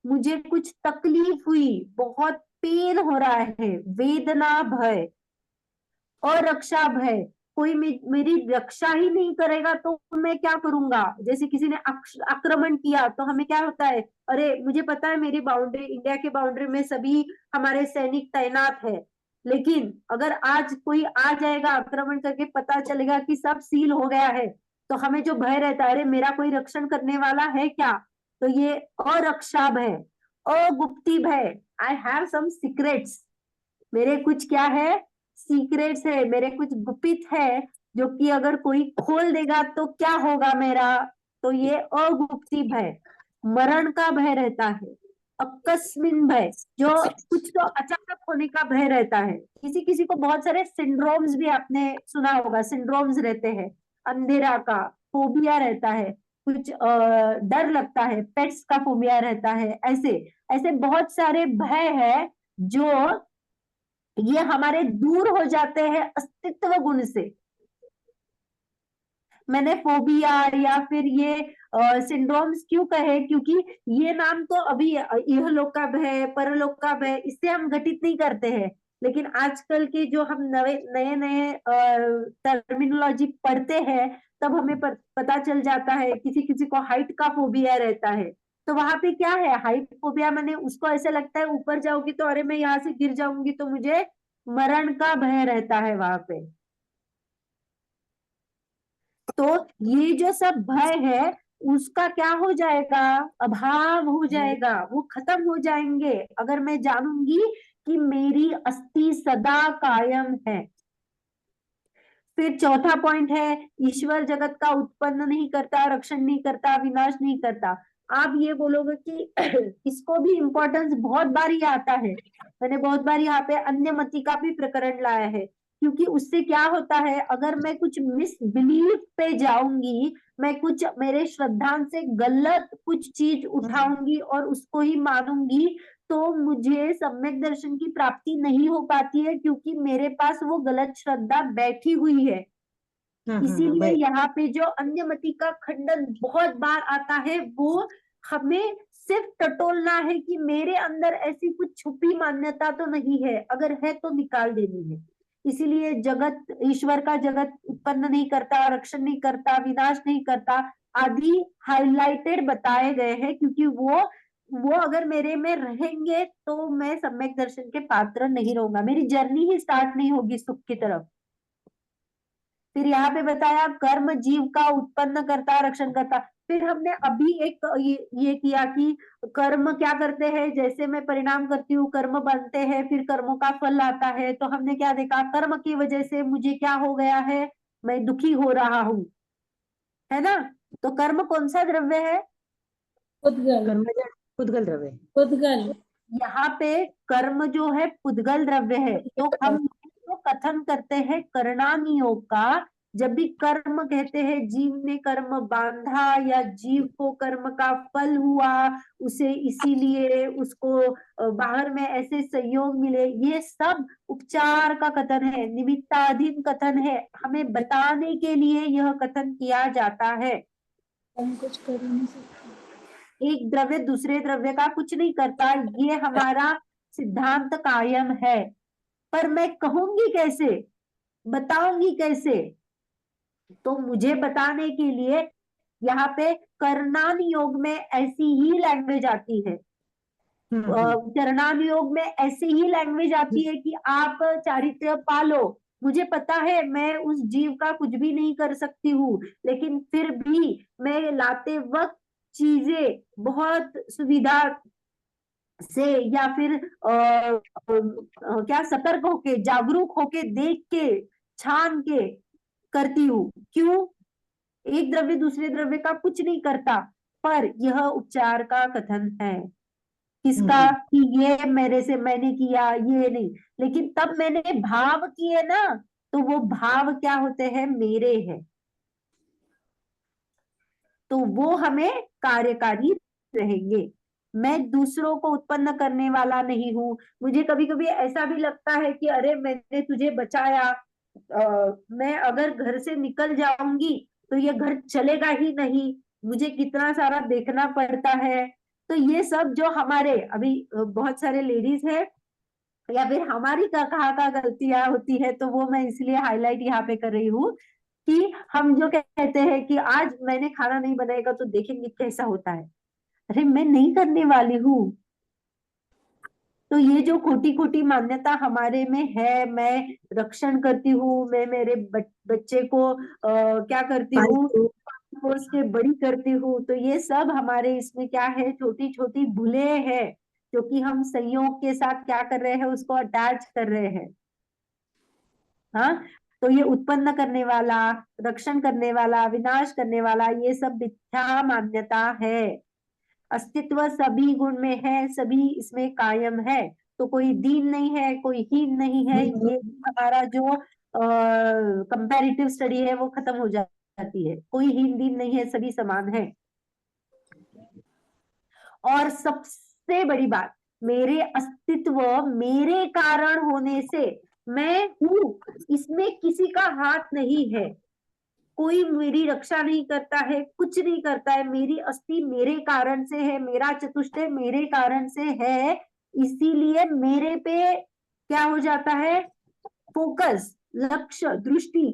मुझे कुछ तकलीफ हुई, बहुत पेन हो रहा है, वेदना भय। और रक्षा भय, कोई मेरी रक्षा ही नहीं करेगा तो मैं क्या करूंगा। जैसे किसी ने आक्रमण किया तो हमें क्या होता है, अरे मुझे पता है मेरी बाउंड्री, इंडिया के बाउंड्री में सभी हमारे सैनिक तैनात है, लेकिन अगर आज कोई आ जाएगा आक्रमण करके, पता चलेगा कि सब सील हो गया है, तो हमें जो भय रहता है, अरे मेरा कोई रक्षण करने वाला है क्या। तो ये अरक्षा भय। अगुप्ती भय, आई हैव सम सीक्रेट्स, मेरे कुछ क्या है, सीक्रेट्स है, मेरे कुछ गुपित है, जो कि अगर कोई खोल देगा तो क्या होगा मेरा। तो ये अगुप्ती भय। मरण का भय रहता है। अकस्मिन भय, जो कुछ तो अचानक होने का भय रहता है। किसी किसी को बहुत सारे सिंड्रोम्स भी आपने सुना होगा, सिंड्रोम्स रहते हैं। अंधेरा का फोबिया रहता है, कुछ डर लगता है, पेट्स का फोबिया रहता है, ऐसे ऐसे बहुत सारे भय है जो ये हमारे दूर हो जाते हैं अस्तित्व गुण से। मैंने फोबिया या फिर ये सिंड्रोम्स क्यों कहे, क्योंकि ये नाम तो अभी यह लोक का भय, परलोक का भय, इससे हम घटित नहीं करते हैं। लेकिन आजकल के जो हम नए नए नए टर्मिनोलॉजी पढ़ते हैं तब हमें पता चल जाता है, किसी किसी को हाइट का फोबिया रहता है, तो वहां पे क्या है, हाइट फोबिया मैंने उसको ऐसे लगता है ऊपर जाऊंगी तो अरे मैं यहाँ से गिर जाऊंगी तो मुझे मरण का भय रहता है वहां पे। तो ये जो सब भय है उसका क्या हो जाएगा, अभाव हो जाएगा, वो खत्म हो जाएंगे अगर मैं जानूंगी कि मेरी अस्थि सदा कायम है। फिर चौथा पॉइंट है, ईश्वर जगत का उत्पन्न नहीं करता, रक्षण नहीं करता, विनाश नहीं करता। आप ये बोलोगे कि इसको भी इम्पोर्टेंस बहुत बार ही आता है, मैंने बहुत बार यहाँ पे अन्य मति का भी प्रकरण लाया है, क्योंकि उससे क्या होता है, अगर मैं कुछ मिसबिलीफ पे जाऊंगी, मैं कुछ मेरे श्रद्धांत से गलत कुछ चीज उठाऊंगी और उसको ही मानूंगी, तो मुझे सम्यक दर्शन की प्राप्ति नहीं हो पाती है, क्योंकि मेरे पास वो गलत श्रद्धा बैठी हुई है। इसीलिए भाई यहाँ पे जो अन्यमति का खंडन बहुत बार आता है, वो हमें सिर्फ टटोलना है कि मेरे अंदर ऐसी कुछ छुपी मान्यता तो नहीं है, अगर है तो निकाल देनी है। इसीलिए जगत, ईश्वर का जगत उत्पन्न नहीं करता, रक्षण नहीं करता, विनाश नहीं करता आदि हाईलाइटेड बताए गए हैं, क्योंकि वो अगर मेरे में रहेंगे तो मैं सम्यक दर्शन के पात्र नहीं रहूंगा, मेरी जर्नी ही स्टार्ट नहीं होगी सुख की तरफ। फिर यहाँ पे बताया कर्म जीव का उत्पन्न करता, रक्षण करता। फिर हमने अभी एक ये किया कि कर्म क्या करते हैं, जैसे मैं परिणाम करती हूँ कर्म बनते हैं, फिर कर्मों का फल आता है, तो हमने क्या देखा, कर्म की वजह से मुझे क्या हो गया है, मैं दुखी हो रहा हूँ, है ना। तो कर्म कौन सा द्रव्य है, पुद्गल कर्मजन्य पुद्गल द्रव्य। पुद्गल यहाँ पे कर्म जो है पुद्गल द्रव्य है। तो हम तो कथन करते हैं करणानियोग का, जब भी कर्म कहते हैं जीव ने कर्म बांधा या जीव को कर्म का फल हुआ, उसे इसीलिए उसको बाहर में ऐसे संयोग मिले, ये सब उपचार का कथन है, निमित्ताधीन कथन है, हमें बताने के लिए यह कथन किया जाता है। हम कुछ कर ही नहीं सकते। एक द्रव्य दूसरे द्रव्य का कुछ नहीं करता, ये हमारा सिद्धांत कायम है। पर मैं कहूंगी कैसे, बताऊंगी कैसे, तो मुझे बताने के लिए यहाँ पे करणानुयोग में ऐसी ही लैंग्वेज आती है, करणानुयोग में ऐसी ही लैंग्वेज आती है कि आप चारित्र्य पालो। मुझे पता है मैं उस जीव का कुछ भी नहीं कर सकती हूँ, लेकिन फिर भी मैं लाते वक्त चीजें बहुत सुविधा से या फिर क्या सतर्क होके, जागरूक होके, देख के, छान के करती हूँ। क्यों, एक द्रव्य दूसरे द्रव्य का कुछ नहीं करता, पर यह उपचार का कथन है, किसका, कि ये मेरे से मैंने किया, ये नहीं, लेकिन तब मैंने भाव किए ना, तो वो भाव क्या होते हैं, मेरे हैं, तो वो हमें कार्यकारी रहेंगे। मैं दूसरों को उत्पन्न करने वाला नहीं हूं। मुझे कभी कभी ऐसा भी लगता है कि अरे मैंने तुझे बचाया, मैं अगर घर से निकल जाऊंगी तो ये घर चलेगा ही नहीं, मुझे कितना सारा देखना पड़ता है। तो ये सब जो हमारे अभी बहुत सारे लेडीज है या फिर हमारी कहाँ का गलतियां होती है, तो वो मैं इसलिए हाईलाइट यहाँ पे कर रही हूँ कि हम जो कहते हैं कि आज मैंने खाना नहीं बनाएगा तो देखेंगे कैसा होता है, अरे मैं नहीं करने वाली हूँ। तो ये जो खोटी खोटी मान्यता हमारे में है, मैं रक्षण करती हूँ, मैं मेरे बच्चे को क्या करती हूँ, पोस के बड़ी करती हूँ, तो ये सब हमारे इसमें क्या है, छोटी छोटी भूलें हैं, जो कि हम संयोग के साथ क्या कर रहे हैं, उसको अटैच कर रहे हैं। हाँ, तो ये उत्पन्न करने वाला, रक्षण करने वाला, विनाश करने वाला, ये सब मिथ्या मान्यता है। अस्तित्व सभी गुण में है, सभी इसमें कायम है, तो कोई दीन नहीं है, कोई हीन नहीं है। ये हमारा जो कंपैरेटिव स्टडी है वो खत्म हो जाती है, कोई हीन दीन नहीं है, सभी समान है। और सबसे बड़ी बात, मेरे अस्तित्व मेरे कारण होने से मैं हूं, इसमें किसी का हाथ नहीं है, कोई मेरी रक्षा नहीं करता है, कुछ नहीं करता है, मेरी अस्थि मेरे कारण से है, मेरा चतुष्टय मेरे कारण से है, इसीलिए मेरे पे क्या हो जाता है, फोकस, लक्ष्य, दृष्टि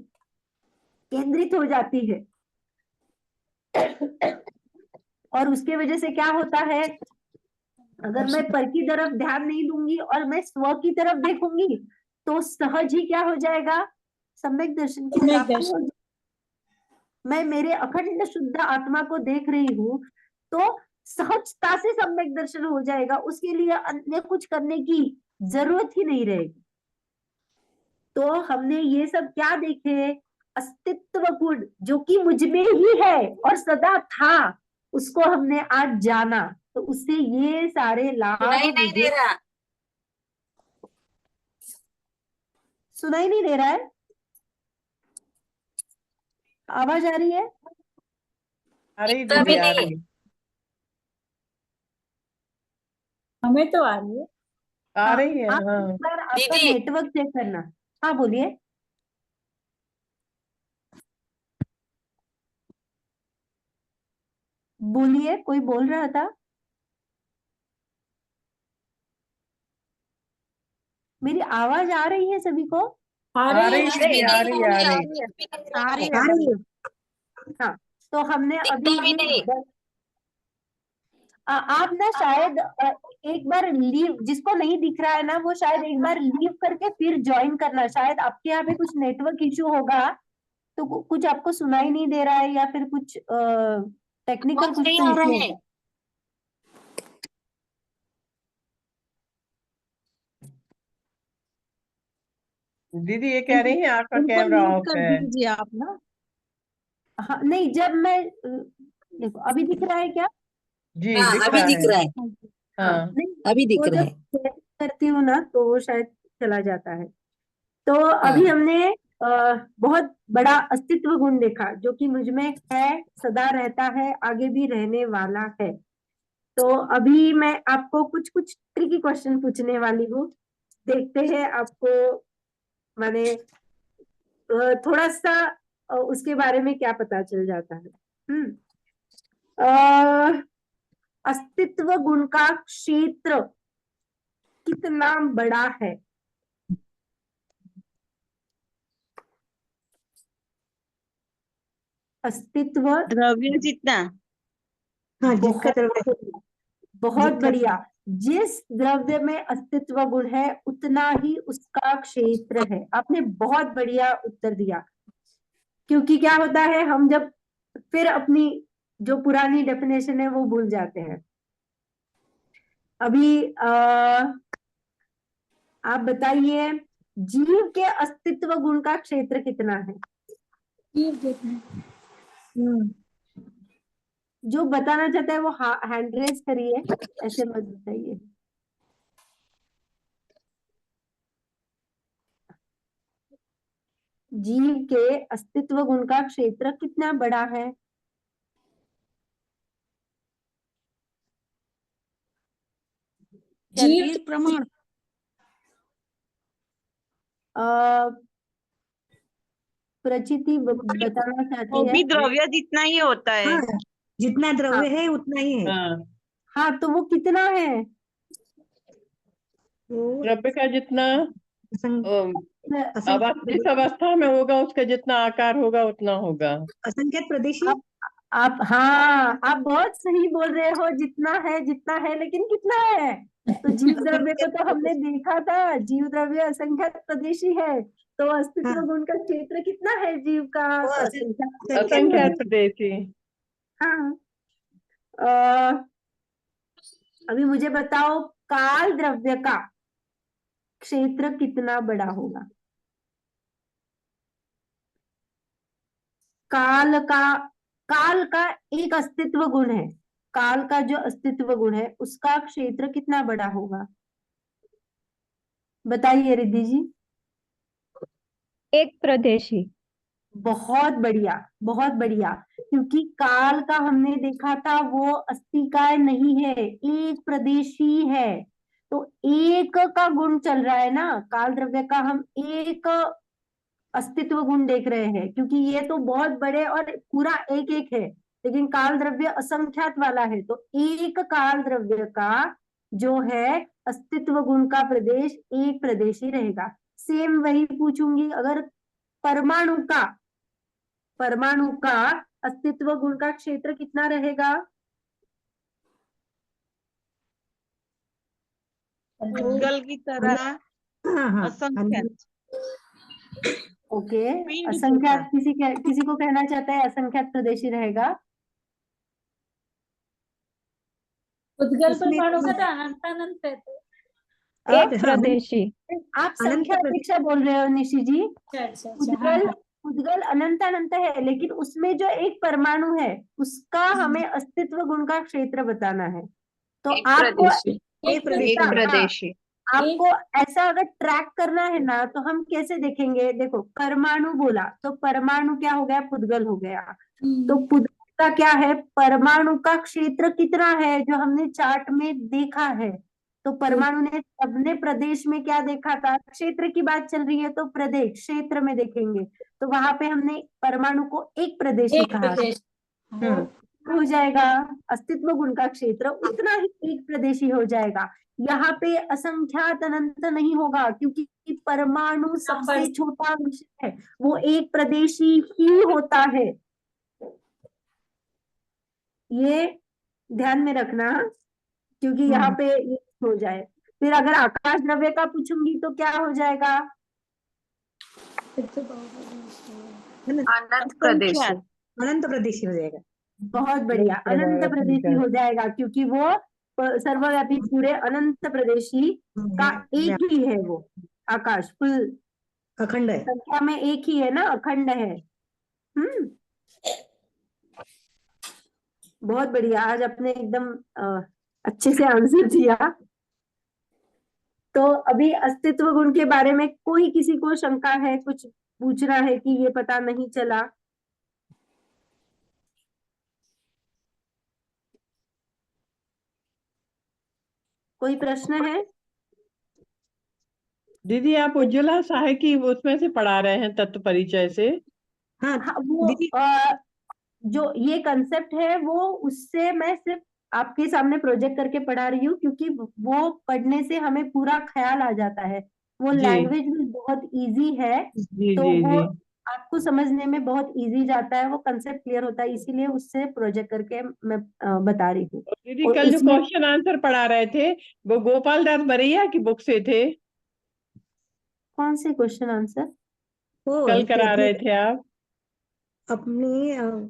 केंद्रित हो जाती है। और उसके वजह से क्या होता है, अगर मैं पर की तरफ ध्यान नहीं दूंगी और मैं स्व की तरफ देखूंगी तो सहज ही क्या हो जाएगा, सम्यक दर्शन की सम्यक प्राप्ति दर्शन। हो। मैं मेरे अखंड शुद्ध आत्मा को देख रही हूँ तो सहजता से सम्यक दर्शन हो जाएगा, उसके लिए अन्य कुछ करने की जरूरत ही नहीं रहेगी। तो हमने ये सब क्या देखे, अस्तित्व गुण जो कि मुझ में ही है और सदा था, उसको हमने आज जाना, तो उससे ये सारे लाभ सुनाई नहीं दे रहा। सुनाई नहीं दे रहा है, आवाज आ रही है? आ रही तभी दीदी, आ नहीं। रही हमें तो आ रही है। आ रही है। आप हाँ एक बार आपका दीदी। नेटवर्क चेक करना। हाँ बोलिए। बोलिए, कोई बोल रहा था? मेरी आवाज आ रही है सभी को? आ आ रही रही है। दीदी, आ रही है, आ रही। आ रही है। हाँ, तो हमने अभी दिखता भी नहीं। आप ना शायद एक बार लीव, जिसको नहीं दिख रहा है ना वो शायद एक बार लीव करके फिर ज्वाइन करना, शायद आपके यहाँ पे कुछ नेटवर्क इशू होगा, तो कुछ आपको सुनाई नहीं दे रहा है या फिर कुछ टेक्निकल कुछ नहीं तो आ इशू रहा होगा। है। दीदी ये कह रही है आपका उनको कैमरा म्यूट ऑफ कर है। दीजिए आप ना। हाँ नहीं, जब मैं देखो अभी दिख रहा है क्या? जी हाँ दिख अभी रहा दिख है। रहा है। हाँ हाँ नहीं, अभी दिख वो रहा जब है। शेयर करती हूँ ना तो वो शायद चला जाता है। तो अभी हाँ। हमने बहुत बड़ा अस्तित्व गुण देखा जो कि मुझ में है, सदा रहता है, आगे भी रहने वाला है। तो अभी मैं आपको कुछ कुछ ट्रिकी क्वेश्चन पूछने वाली हूँ, देखते हैं आपको माने थोड़ा सा उसके बारे में क्या पता चल जाता है। अ, अस्तित्व गुण का क्षेत्र कितना बड़ा है? अस्तित्व द्रव्य जितना। हाँ, जिसका बहुत द्रव्य, बढ़िया, बहुत जिसका बढ़िया। जिस द्रव्य में अस्तित्व गुण है उतना ही उसका क्षेत्र है। आपने बहुत बढ़िया उत्तर दिया, क्योंकि क्या होता है हम जब फिर अपनी जो पुरानी डेफिनेशन है वो भूल जाते हैं। अभी आप बताइए, जीव के अस्तित्व गुण का क्षेत्र कितना है? जो बताना चाहता है वो हैंड रेज करिए, ऐसे मत बताइए। जीव के अस्तित्व गुण का क्षेत्र कितना बड़ा है? शरीर प्रमाण। प्रचिति बताना वो चाहती है। भी द्रव्य जितना ही होता है। हाँ, जितना द्रव्य हाँ है उतना ही है। हाँ, हाँ, तो वो कितना है? वो द्रव्य का जितना असं- जिस असंख्यात अवस्था में होगा उसका जितना आकार होगा उतना होगा। असंख्यात प्रदेशी। आप हाँ, आप बहुत सही बोल रहे हो, जितना है जितना है, लेकिन कितना है? तो जीव द्रव्य को असंख्यात तो हमने प्रदेशी। देखा था, जीव द्रव्य असंख्यात प्रदेशी है। तो हाँ, अस्तित्व गुण का क्षेत्र कितना है जीव का? वो तो असंख्यात असंख्यात असंख्यात प्रदेशी। प्रदेशी। हाँ। अ, अभी मुझे बताओ, काल द्रव्य का क्षेत्र कितना बड़ा होगा? काल का काल का एक अस्तित्व गुण है, काल का जो अस्तित्व गुण है उसका क्षेत्र कितना बड़ा होगा? बताइए रिद्धि जी। एक प्रदेशी। बहुत बढ़िया, बहुत बढ़िया। क्योंकि काल का हमने देखा था वो अस्तिकाय नहीं है, एक प्रदेशी है। तो एक का गुण चल रहा है ना, काल द्रव्य का हम एक अस्तित्व गुण देख रहे हैं, क्योंकि ये तो बहुत बड़े और पूरा एक एक है, लेकिन काल द्रव्य असंख्यात वाला है। तो एक काल द्रव्य का जो है अस्तित्व गुण का प्रदेश एक प्रदेशी रहेगा। सेम वही पूछूंगी, अगर परमाणु का अस्तित्व गुण का क्षेत्र कितना रहेगा? उद्गल की तरह हाँ असंख्यात ओके, पिंड असंख्यात जैसा। किसी को कहना चाहता है असंख्यात प्रदेशी रहेगा? उद्गल उसमें परमाणु का तो अनंत अनंत है तो। एक हाँ, प्रदेशी। आप अनंत संख्या अपेक्षा बोल रहे हो निशी जी। अच्छा अच्छा अच्छा, हाँ उद्गल हाँ। उद्गल अनंत अनंत है, लेकिन उसमें जो एक परमाणु है उसका हमें अस्तित्व गुण का क्षेत्र बताना है। तो आपको एक प्रदेश हाँ, प्रदेशी आपको ऐसा अगर ट्रैक करना है ना, तो हम कैसे देखेंगे? देखो, परमाणु बोला तो परमाणु क्या हो गया? पुद्गल हो गया। तो पुद्गल का क्या है? परमाणु का क्षेत्र कितना है जो हमने चार्ट में देखा है। तो परमाणु ने अपने प्रदेश में क्या देखा था? क्षेत्र की बात चल रही है तो प्रदेश क्षेत्र में देखेंगे, तो वहां पे हमने परमाणु को एक प्रदेशी एक कहा। प्रदेश। हो जाएगा अस्तित्व गुण का क्षेत्र उतना ही एक प्रदेशी हो जाएगा। यहाँ पे असंख्यात अनंत नहीं होगा, क्योंकि परमाणु सबसे छोटा विषय है, वो एक प्रदेशी ही होता है। ये ध्यान में रखना, क्योंकि यहाँ पे ये हो जाए। फिर अगर आकाश द्रव्य का पूछूंगी तो क्या हो जाएगा? अनंत प्रदेशी अनंत प्रदेशी हो जाएगा। बहुत बढ़िया, अनंत प्रदेशी हो जाएगा, क्योंकि वो सर्वव्यापी पूरे अनंत प्रदेशी का एक ही है। वो आकाश फुल अखंड है। संख्या में एक ही है ना, अखंड है। बहुत बढ़िया, आज आपने एकदम अच्छे से आंसर दिया। तो अभी अस्तित्व गुण के बारे में कोई किसी को शंका है, कुछ पूछना है कि ये पता नहीं चला? कोई प्रश्न है? दीदी आप उज्ज्वला सहाय की उसमें से पढ़ा रहे हैं तत्व परिचय से? हाँ हाँ, वो दीदी, जो ये कंसेप्ट है वो उससे मैं सिर्फ आपके सामने प्रोजेक्ट करके पढ़ा रही हूँ, क्योंकि वो पढ़ने से हमें पूरा ख्याल आ जाता है। वो जी लैंग्वेज भी बहुत इजी है, जी तो जी वो जी। आपको समझने में बहुत इजी जाता है, वो कंसेप्ट क्लियर होता है, इसीलिए उससे प्रोजेक्ट करके मैं बता रही हूँ। और दीदी और कल जो उसमें क्वेश्चन आंसर पढ़ा रहे थे वो गोपाल दास बरैया की बुक से थे? कौन से क्वेश्चन आंसर? वो कल करा रहे थे आप? अपनी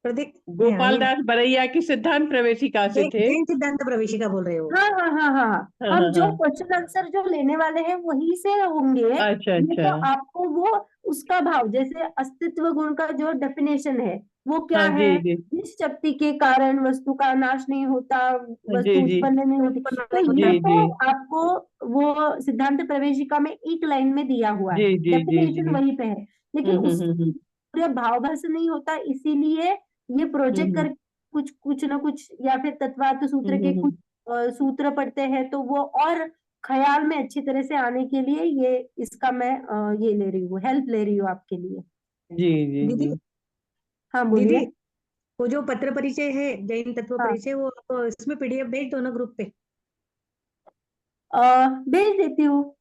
प्रदीप गोपाल दास बरैया की सिद्धांत प्रवेशिका से थे? जैन सिद्धांत प्रवेशिका बोल रहे हो? हाँ हाँ हाँ हाँ हाँ, हाँ हम हाँ जो हाँ। क्वेश्चन आंसर जो लेने वाले हैं वही से होंगे। अच्छा ये अच्छा। तो आपको वो उसका भाव, जैसे अस्तित्व गुण का जो डेफिनेशन है वो क्या हाँ है? जी जी जिस शक्ति के कारण वस्तु का नाश नहीं होता, जी वस्तु जी उत्पन्न नहीं होती, तो जी ये जी तो आपको वो सिद्धांत प्रवेशिका में एक लाइन में दिया हुआ जी है, जी जी डेफिनेशन जी। वहीं पे है, लेकिन उस हम्म। पूरे भाव से नहीं होता, इसीलिए ये प्रोजेक्ट हम्म कर कुछ कुछ ना कुछ, या फिर तत्वार्थ सूत्र के कुछ हम्म। सूत्र पढ़ते हैं, तो वो और ख्याल में अच्छी तरह से आने के लिए ये इसका मैं ये ले रही हूँ, हेल्प ले रही हूँ आपके लिए। जी जी दीदी जी। हाँ दीदी, बोलिए। वो जो पत्र परिचय है, जैन तत्व हाँ, परिचय, वो आप इसमें पीडीएफ भेज दो ना ग्रुप पे। भेज देती हूँ,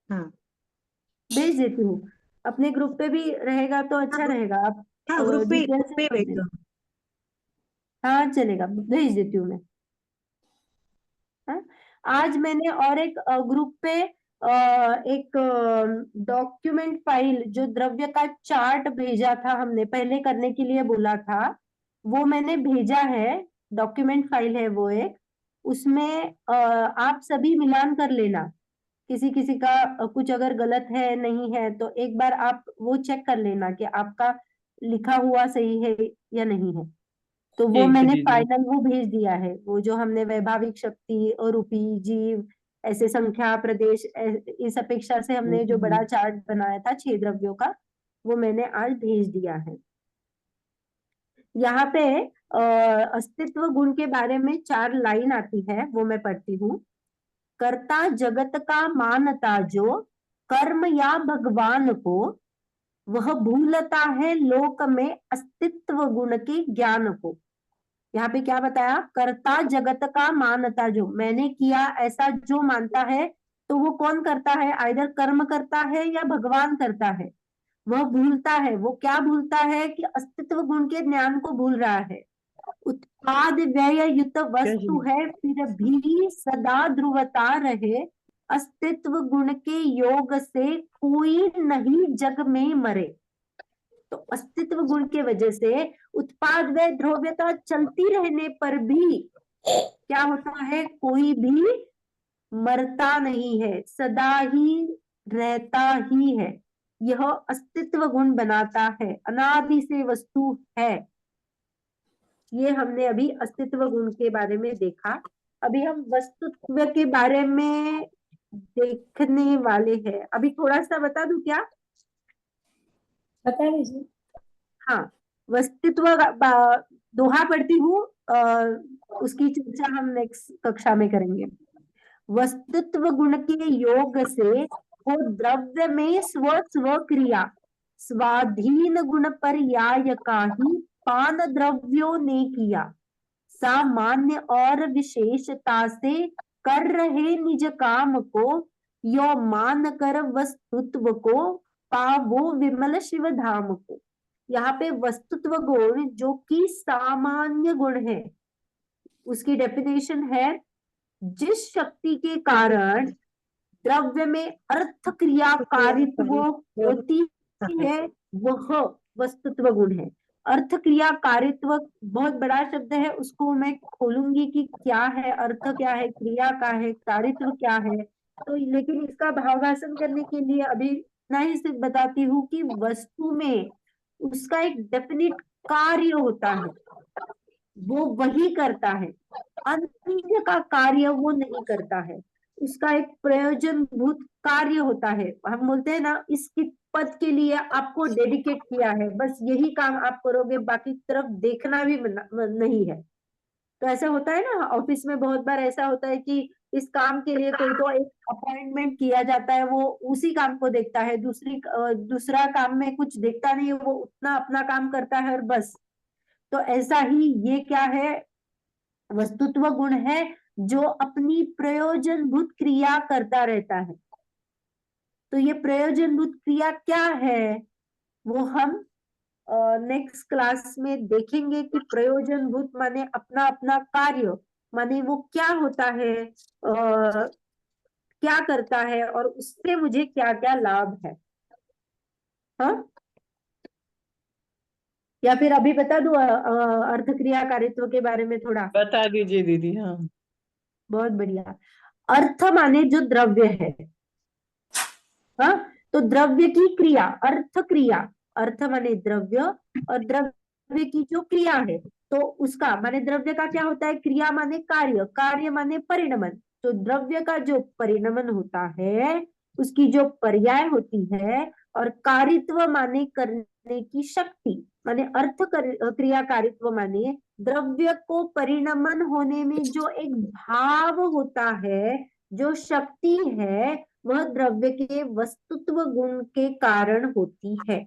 हाँ भेज देती हूँ। अपने ग्रुप पे भी रहेगा तो अच्छा हाँ रहेगा, आप हाँ, डिटेल ग्रुप से पे पढ़ भेज लेना। दो। हाँ चलेगा, भेज देती हूँ मैं। हाँ? आज मैंने और एक ग्रुप पे एक डॉक्यूमेंट फाइल, जो द्रव्य का चार्ट भेजा था, हमने पहले करने के लिए बोला था, वो मैंने भेजा है। डॉक्यूमेंट फाइल है वो एक, उसमें आप सभी मिलान कर लेना। किसी किसी का कुछ अगर गलत है नहीं है तो एक बार आप वो चेक कर लेना कि आपका लिखा हुआ सही है या नहीं है। तो वो ठीक है मैंने दीदी। फाइनल वो भेज दिया है, वो जो हमने वैभाविक शक्ति और रूपी जीव ऐसे संख्या प्रदेश इस अपेक्षा से हमने जो बड़ा चार्ट बनाया था 6 द्रव्यों का, वो मैंने आज भेज दिया है। यहाँ पे अस्तित्व गुण के बारे में 4 लाइन आती है, वो मैं पढ़ती हूँ। कर्ता जगत का मानता जो, कर्म या भगवान को, वह भूलता है लोक में अस्तित्व गुण के ज्ञान को। यहाँ पे क्या बताया, कर्ता जगत का मानता जो, मैंने किया ऐसा जो मानता है, तो वो कौन करता है, आइदर कर्म करता है या भगवान करता है। वह भूलता है, वो क्या भूलता है कि अस्तित्व गुण के ज्ञान को भूल रहा है। उत्पाद व्यय युक्त वस्तु है फिर भी सदा ध्रुवता रहे, अस्तित्व गुण के योग से कोई नहीं जग में मरे। तो अस्तित्व गुण के वजह से उत्पाद व्यय ध्रुवता चलती रहने पर भी क्या होता है, कोई भी मरता नहीं है, सदा ही रहता ही है। यह अस्तित्व गुण बनाता है, अनादि से वस्तु है। ये हमने अभी अस्तित्व गुण के बारे में देखा। अभी हम वस्तुत्व के बारे में देखने वाले हैं। अभी थोड़ा सा बता दूं क्या? बता दीजिए। हाँ, वस्तुत्व दोहा पढ़ती हूँ, उसकी चर्चा हम नेक्स्ट कक्षा में करेंगे। वस्तुत्व गुण के योग से वो द्रव्य में स्व स्व क्रिया स्वाधीन गुण पर्याय का ही पान द्रव्यों ने किया, सामान्य और विशेषता से कर रहे निज काम को, यो मान कर वस्तुत्व को पावो विमल शिव धाम को। यहाँ पे वस्तुत्व गुण जो कि सामान्य गुण है, उसकी डेफिनेशन है, जिस शक्ति के कारण द्रव्य में अर्थ क्रिया कारित्व होती है, वह वस्तुत्व गुण है। अर्थ क्रिया कारित्व बहुत बड़ा शब्द है, उसको मैं खोलूंगी कि क्या है, अर्थ क्या है, क्रिया क्या है, कारित्व क्या है। तो लेकिन इसका भावासन करने के लिए अभी इतना ही सिर्फ बताती हूँ कि वस्तु में उसका एक डेफिनिट कार्य होता है, वो वही करता है, अन्य का कार्य वो नहीं करता है। उसका एक प्रयोजन भूत कार्य होता है। हम बोलते हैं ना, इस पद के लिए आपको डेडिकेट किया है, बस यही काम आप करोगे, बाकी तरफ देखना भी नहीं है। तो ऐसा होता है ना, ऑफिस में बहुत बार ऐसा होता है कि इस काम के लिए कोई तो एक अपॉइंटमेंट किया जाता है, वो उसी काम को देखता है, दूसरा काम में कुछ देखता नहीं है, वो उतना अपना काम करता है और बस। तो ऐसा ही ये क्या है, वस्तुत्व गुण है जो अपनी प्रयोजनभूत क्रिया करता रहता है। तो ये प्रयोजनभूत क्रिया क्या है, वो हम नेक्स्ट क्लास में देखेंगे कि प्रयोजनभूत माने अपना अपना कार्य, माने वो क्या होता है, क्या करता है और उससे मुझे क्या क्या लाभ है। हाँ, या फिर अभी बता दूं अर्थ क्रिया कारित्व के बारे में थोड़ा? बता दीजिए दीदी। हाँ, बहुत बढ़िया। अर्थ माने जो द्रव्य है, हाँ, तो द्रव्य की क्रिया, अर्थ क्रिया, अर्थ माने द्रव्य और द्रव्य की जो क्रिया है, तो उसका माने द्रव्य का क्या होता है, क्रिया माने कार्य, कार्य माने परिणमन। तो द्रव्य का जो परिणमन होता है, उसकी जो पर्याय होती है, और कारित्व माने करने की शक्ति, माने अर्थ क्रिया कारित्व माने द्रव्य को परिणमन होने में जो एक भाव होता है, जो शक्ति है, वह द्रव्य के वस्तुत्व गुण के कारण होती है।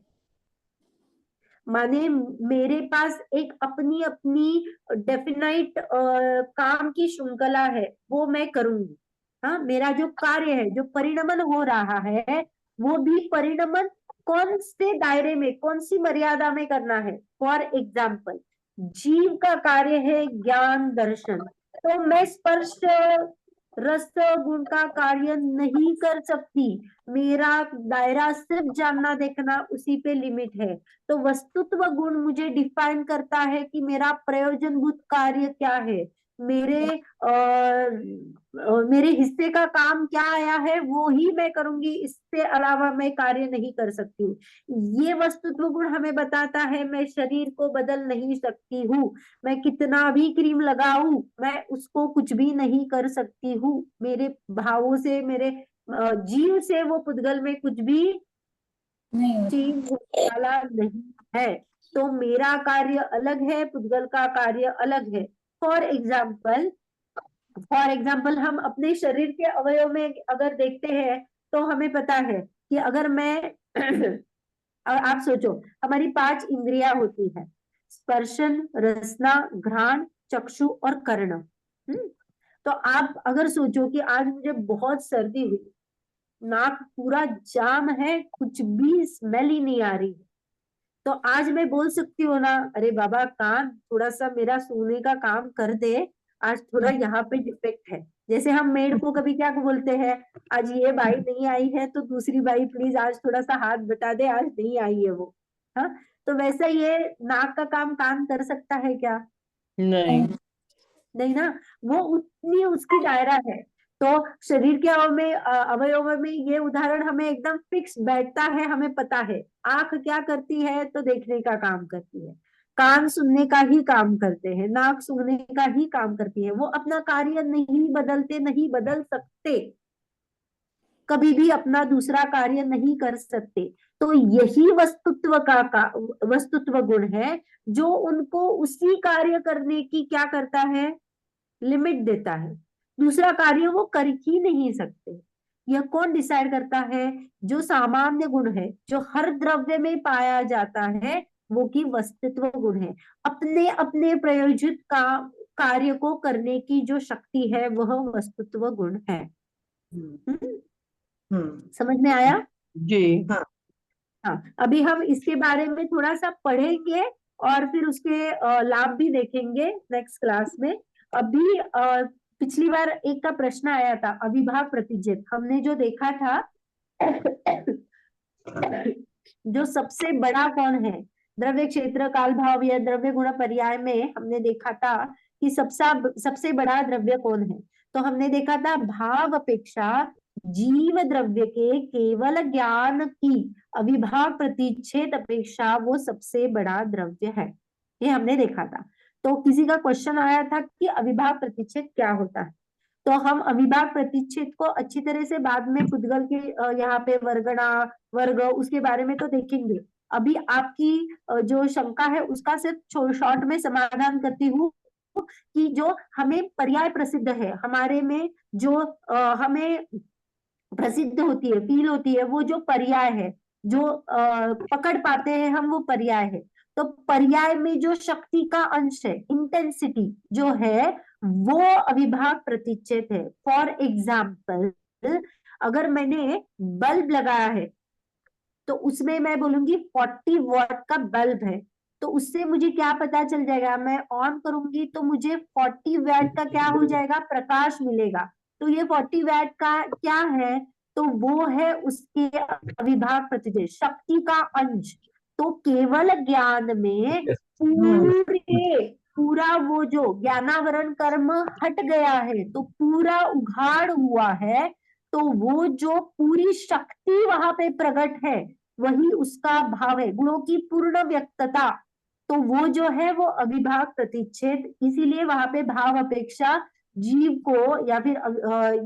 माने मेरे पास एक अपनी अपनी डेफिनाइट काम की श्रृंखला है, वो मैं करूंगी। हाँ, मेरा जो कार्य है, जो परिणमन हो रहा है, वो भी परिणमन कौन से दायरे में, कौन सी मर्यादा में करना है। फॉर एग्जाम्पल, जीव का कार्य है ज्ञान दर्शन, तो मैं स्पर्श रस गुण का कार्य नहीं कर सकती, मेरा दायरा सिर्फ जानना देखना, उसी पे लिमिट है। तो वस्तुत्व गुण मुझे डिफाइन करता है कि मेरा प्रयोजनभूत कार्य क्या है, मेरे हिस्से का काम क्या आया है, वो ही मैं करूंगी, इससे अलावा मैं कार्य नहीं कर सकती हूँ। ये वस्तुत्व गुण हमें बताता है, मैं शरीर को बदल नहीं सकती हूँ, मैं कितना भी क्रीम लगाऊं, मैं उसको कुछ भी नहीं कर सकती हूँ। मेरे भावों से, मेरे जीव से वो पुद्गल में कुछ भी नहीं चीज वाला नहीं है। तो मेरा कार्य अलग है, पुद्गल का कार्य अलग है। फॉर एग्जाम्पल हम अपने शरीर के अवयव में अगर देखते हैं, तो हमें पता है कि अगर मैं आप सोचो, हमारी 5 इंद्रियां होती है, स्पर्शन, रसना, घ्राण, चक्षु और कर्ण। तो आप अगर सोचो कि आज मुझे बहुत सर्दी हुई, नाक पूरा जाम है, कुछ भी स्मेल ही नहीं आ रही, तो आज मैं बोल सकती हूँ ना, अरे बाबा कान थोड़ा सा मेरा सोने का काम कर दे, आज थोड़ा यहाँ पे डिफेक्ट है। जैसे हम मेड को कभी क्या बोलते हैं, आज ये बाई नहीं आई है तो दूसरी बाई प्लीज आज थोड़ा सा हाथ बटा दे, आज नहीं आई है वो। हाँ, तो वैसा ये नाक का काम कान कर सकता है क्या? नहीं। नहीं ना, वो उतनी उसकी दायरा है। तो शरीर के अवयवों में ये उदाहरण हमें एकदम फिक्स बैठता है, हमें पता है। आंख क्या करती है, तो देखने का काम करती है, कान सुनने का ही काम करते हैं, नाक सूंघने का ही काम करती है, वो अपना कार्य नहीं बदलते, नहीं बदल सकते, कभी भी अपना दूसरा कार्य नहीं कर सकते। तो यही वस्तुत्व गुण है जो उनको उसी कार्य करने की क्या करता है, लिमिट देता है। दूसरा कार्य वो कर ही नहीं सकते। यह कौन डिसाइड करता है? जो सामान्य गुण है, जो हर द्रव्य में पाया जाता है, वो की वस्तुत्व गुण है। अपने अपने प्रयोजित कार्य को करने की जो शक्ति है, वह वस्तुत्व गुण है। समझ में आया? जी। हाँ, अभी हम इसके बारे में थोड़ा सा पढ़ेंगे और फिर उसके लाभ भी देखेंगे नेक्स्ट क्लास में। अभी पिछली बार एक का प्रश्न आया था, अविभाग प्रतिच्छेद। हमने जो देखा था जो सबसे बड़ा कौन है, द्रव्य क्षेत्र काल भाव या द्रव्य गुण पर्याय में हमने देखा था कि सबसे बड़ा द्रव्य कौन है। तो हमने देखा था भाव अपेक्षा जीव द्रव्य के केवल ज्ञान की अविभाग प्रतिच्छेद अपेक्षा वो सबसे बड़ा द्रव्य है, ये हमने देखा था। तो किसी का क्वेश्चन आया था कि अविभाग प्रतिच्छेद क्या होता है, तो हम अविभाग प्रतिच्छेद को अच्छी तरह से बाद में पुद्गल के यहाँ पे वर्गणा वर्ग उसके बारे में तो देखेंगे। अभी आपकी जो शंका है उसका सिर्फ शॉर्ट में समाधान करती हूँ कि जो हमें पर्याय प्रसिद्ध है, हमारे में जो हमें प्रसिद्ध होती है, फील होती है, वो जो पर्याय है, जो पकड़ पाते हैं हम, वो पर्याय है। तो पर्याय में जो शक्ति का अंश है, इंटेंसिटी जो है, वो अविभाग प्रतिच्छेद है। फॉर एग्जाम्पल, अगर मैंने बल्ब लगाया है तो उसमें मैं बोलूंगी 40 वॉट का बल्ब है, तो उससे मुझे क्या पता चल जाएगा, मैं ऑन करूंगी तो मुझे 40 वॉट का क्या हो जाएगा, प्रकाश मिलेगा। तो ये 40 वॉट का क्या है, तो वो है उसके अविभाग प्रतिच्छेद, शक्ति का अंश। तो केवल ज्ञान में पूरा वो जो ज्ञानावरण कर्म हट गया है, तो पूरा उघाड़ हुआ है, तो वो जो पूरी शक्ति वहां पे प्रकट है, वही उसका भाव है, गुणों की पूर्ण व्यक्तता। तो वो जो है वो अविभाग प्रतिच्छेद, इसीलिए वहां पे भाव अपेक्षा जीव को, या फिर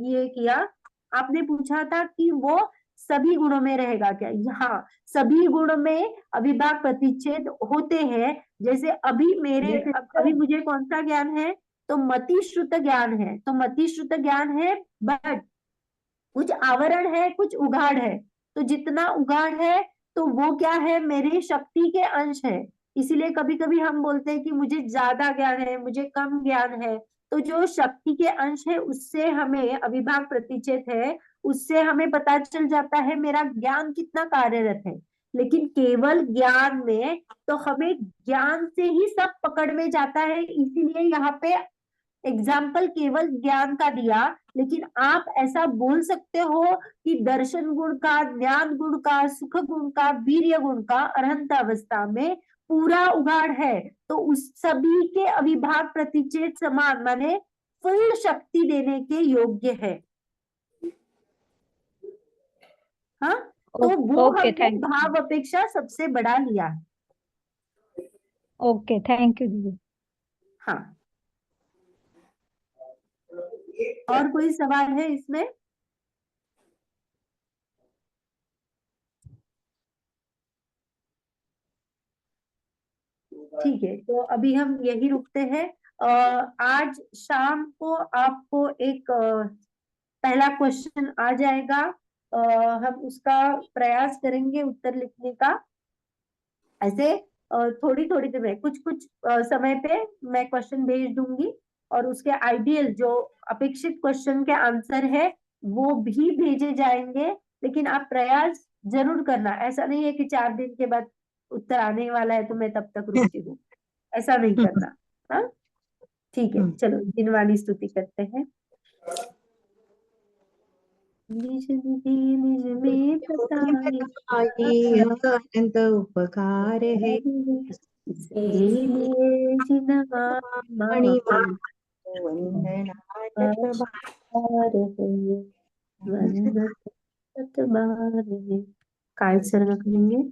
ये किया। आपने पूछा था कि वो सभी गुणों में रहेगा क्या? हाँ, सभी गुण में अविभाग प्रतिच्छेद होते हैं। जैसे अभी मुझे कौन सा ज्ञान है, तो मति श्रुत ज्ञान है, तो मति श्रुत ज्ञान है, बट कुछ आवरण है, कुछ उघाड़ है। तो जितना उघाड़ है तो वो क्या है, मेरी शक्ति के अंश है। इसीलिए कभी कभी हम बोलते हैं कि मुझे ज्यादा ज्ञान है, मुझे कम ज्ञान है। तो जो शक्ति के अंश है उससे हमें अविभाग प्रतिच्छेद है, उससे हमें पता चल जाता है मेरा ज्ञान कितना कार्यरत है। लेकिन केवल ज्ञान में तो हमें ज्ञान से ही सब पकड़ में जाता है, इसीलिए यहाँ पे एग्जाम्पल केवल ज्ञान का दिया। लेकिन आप ऐसा बोल सकते हो कि दर्शन गुण का, ज्ञान गुण का, सुख गुण का, वीर्य गुण का अरहंत अवस्था में पूरा उगाड़ है, तो उस सभी के अविभाग प्रतिच्छेद समान, माने फुल शक्ति देने के योग्य है। हाँ, तो वो ओके, हमने थैंक भाव अपेक्षा सबसे बड़ा लिया। ओके, थैंक यू दीदी। हाँ, और कोई सवाल है इसमें? ठीक है, तो अभी हम यही रुकते हैं। आज शाम को आपको एक पहला क्वेश्चन आ जाएगा, हम उसका प्रयास करेंगे उत्तर लिखने का। ऐसे थोड़ी थोड़ी देर में कुछ कुछ समय पे मैं क्वेश्चन भेज दूंगी, और उसके आइडियल जो अपेक्षित क्वेश्चन के आंसर है वो भी भेजे जाएंगे। लेकिन आप प्रयास जरूर करना, ऐसा नहीं है कि 4 दिन के बाद उत्तर आने वाला है तो मैं तब तक रुकती हूँ, ऐसा नहीं करना। हाँ ठीक है, चलो जिनवाणी स्तुति करते हैं। निज निधि निज में बताए यह अनंत उपकार है। इसके लिए जिनवा मणि महान वंदनाय प्रभा। बार है, वंदन सत बार है। काय सर्ग करेंगे।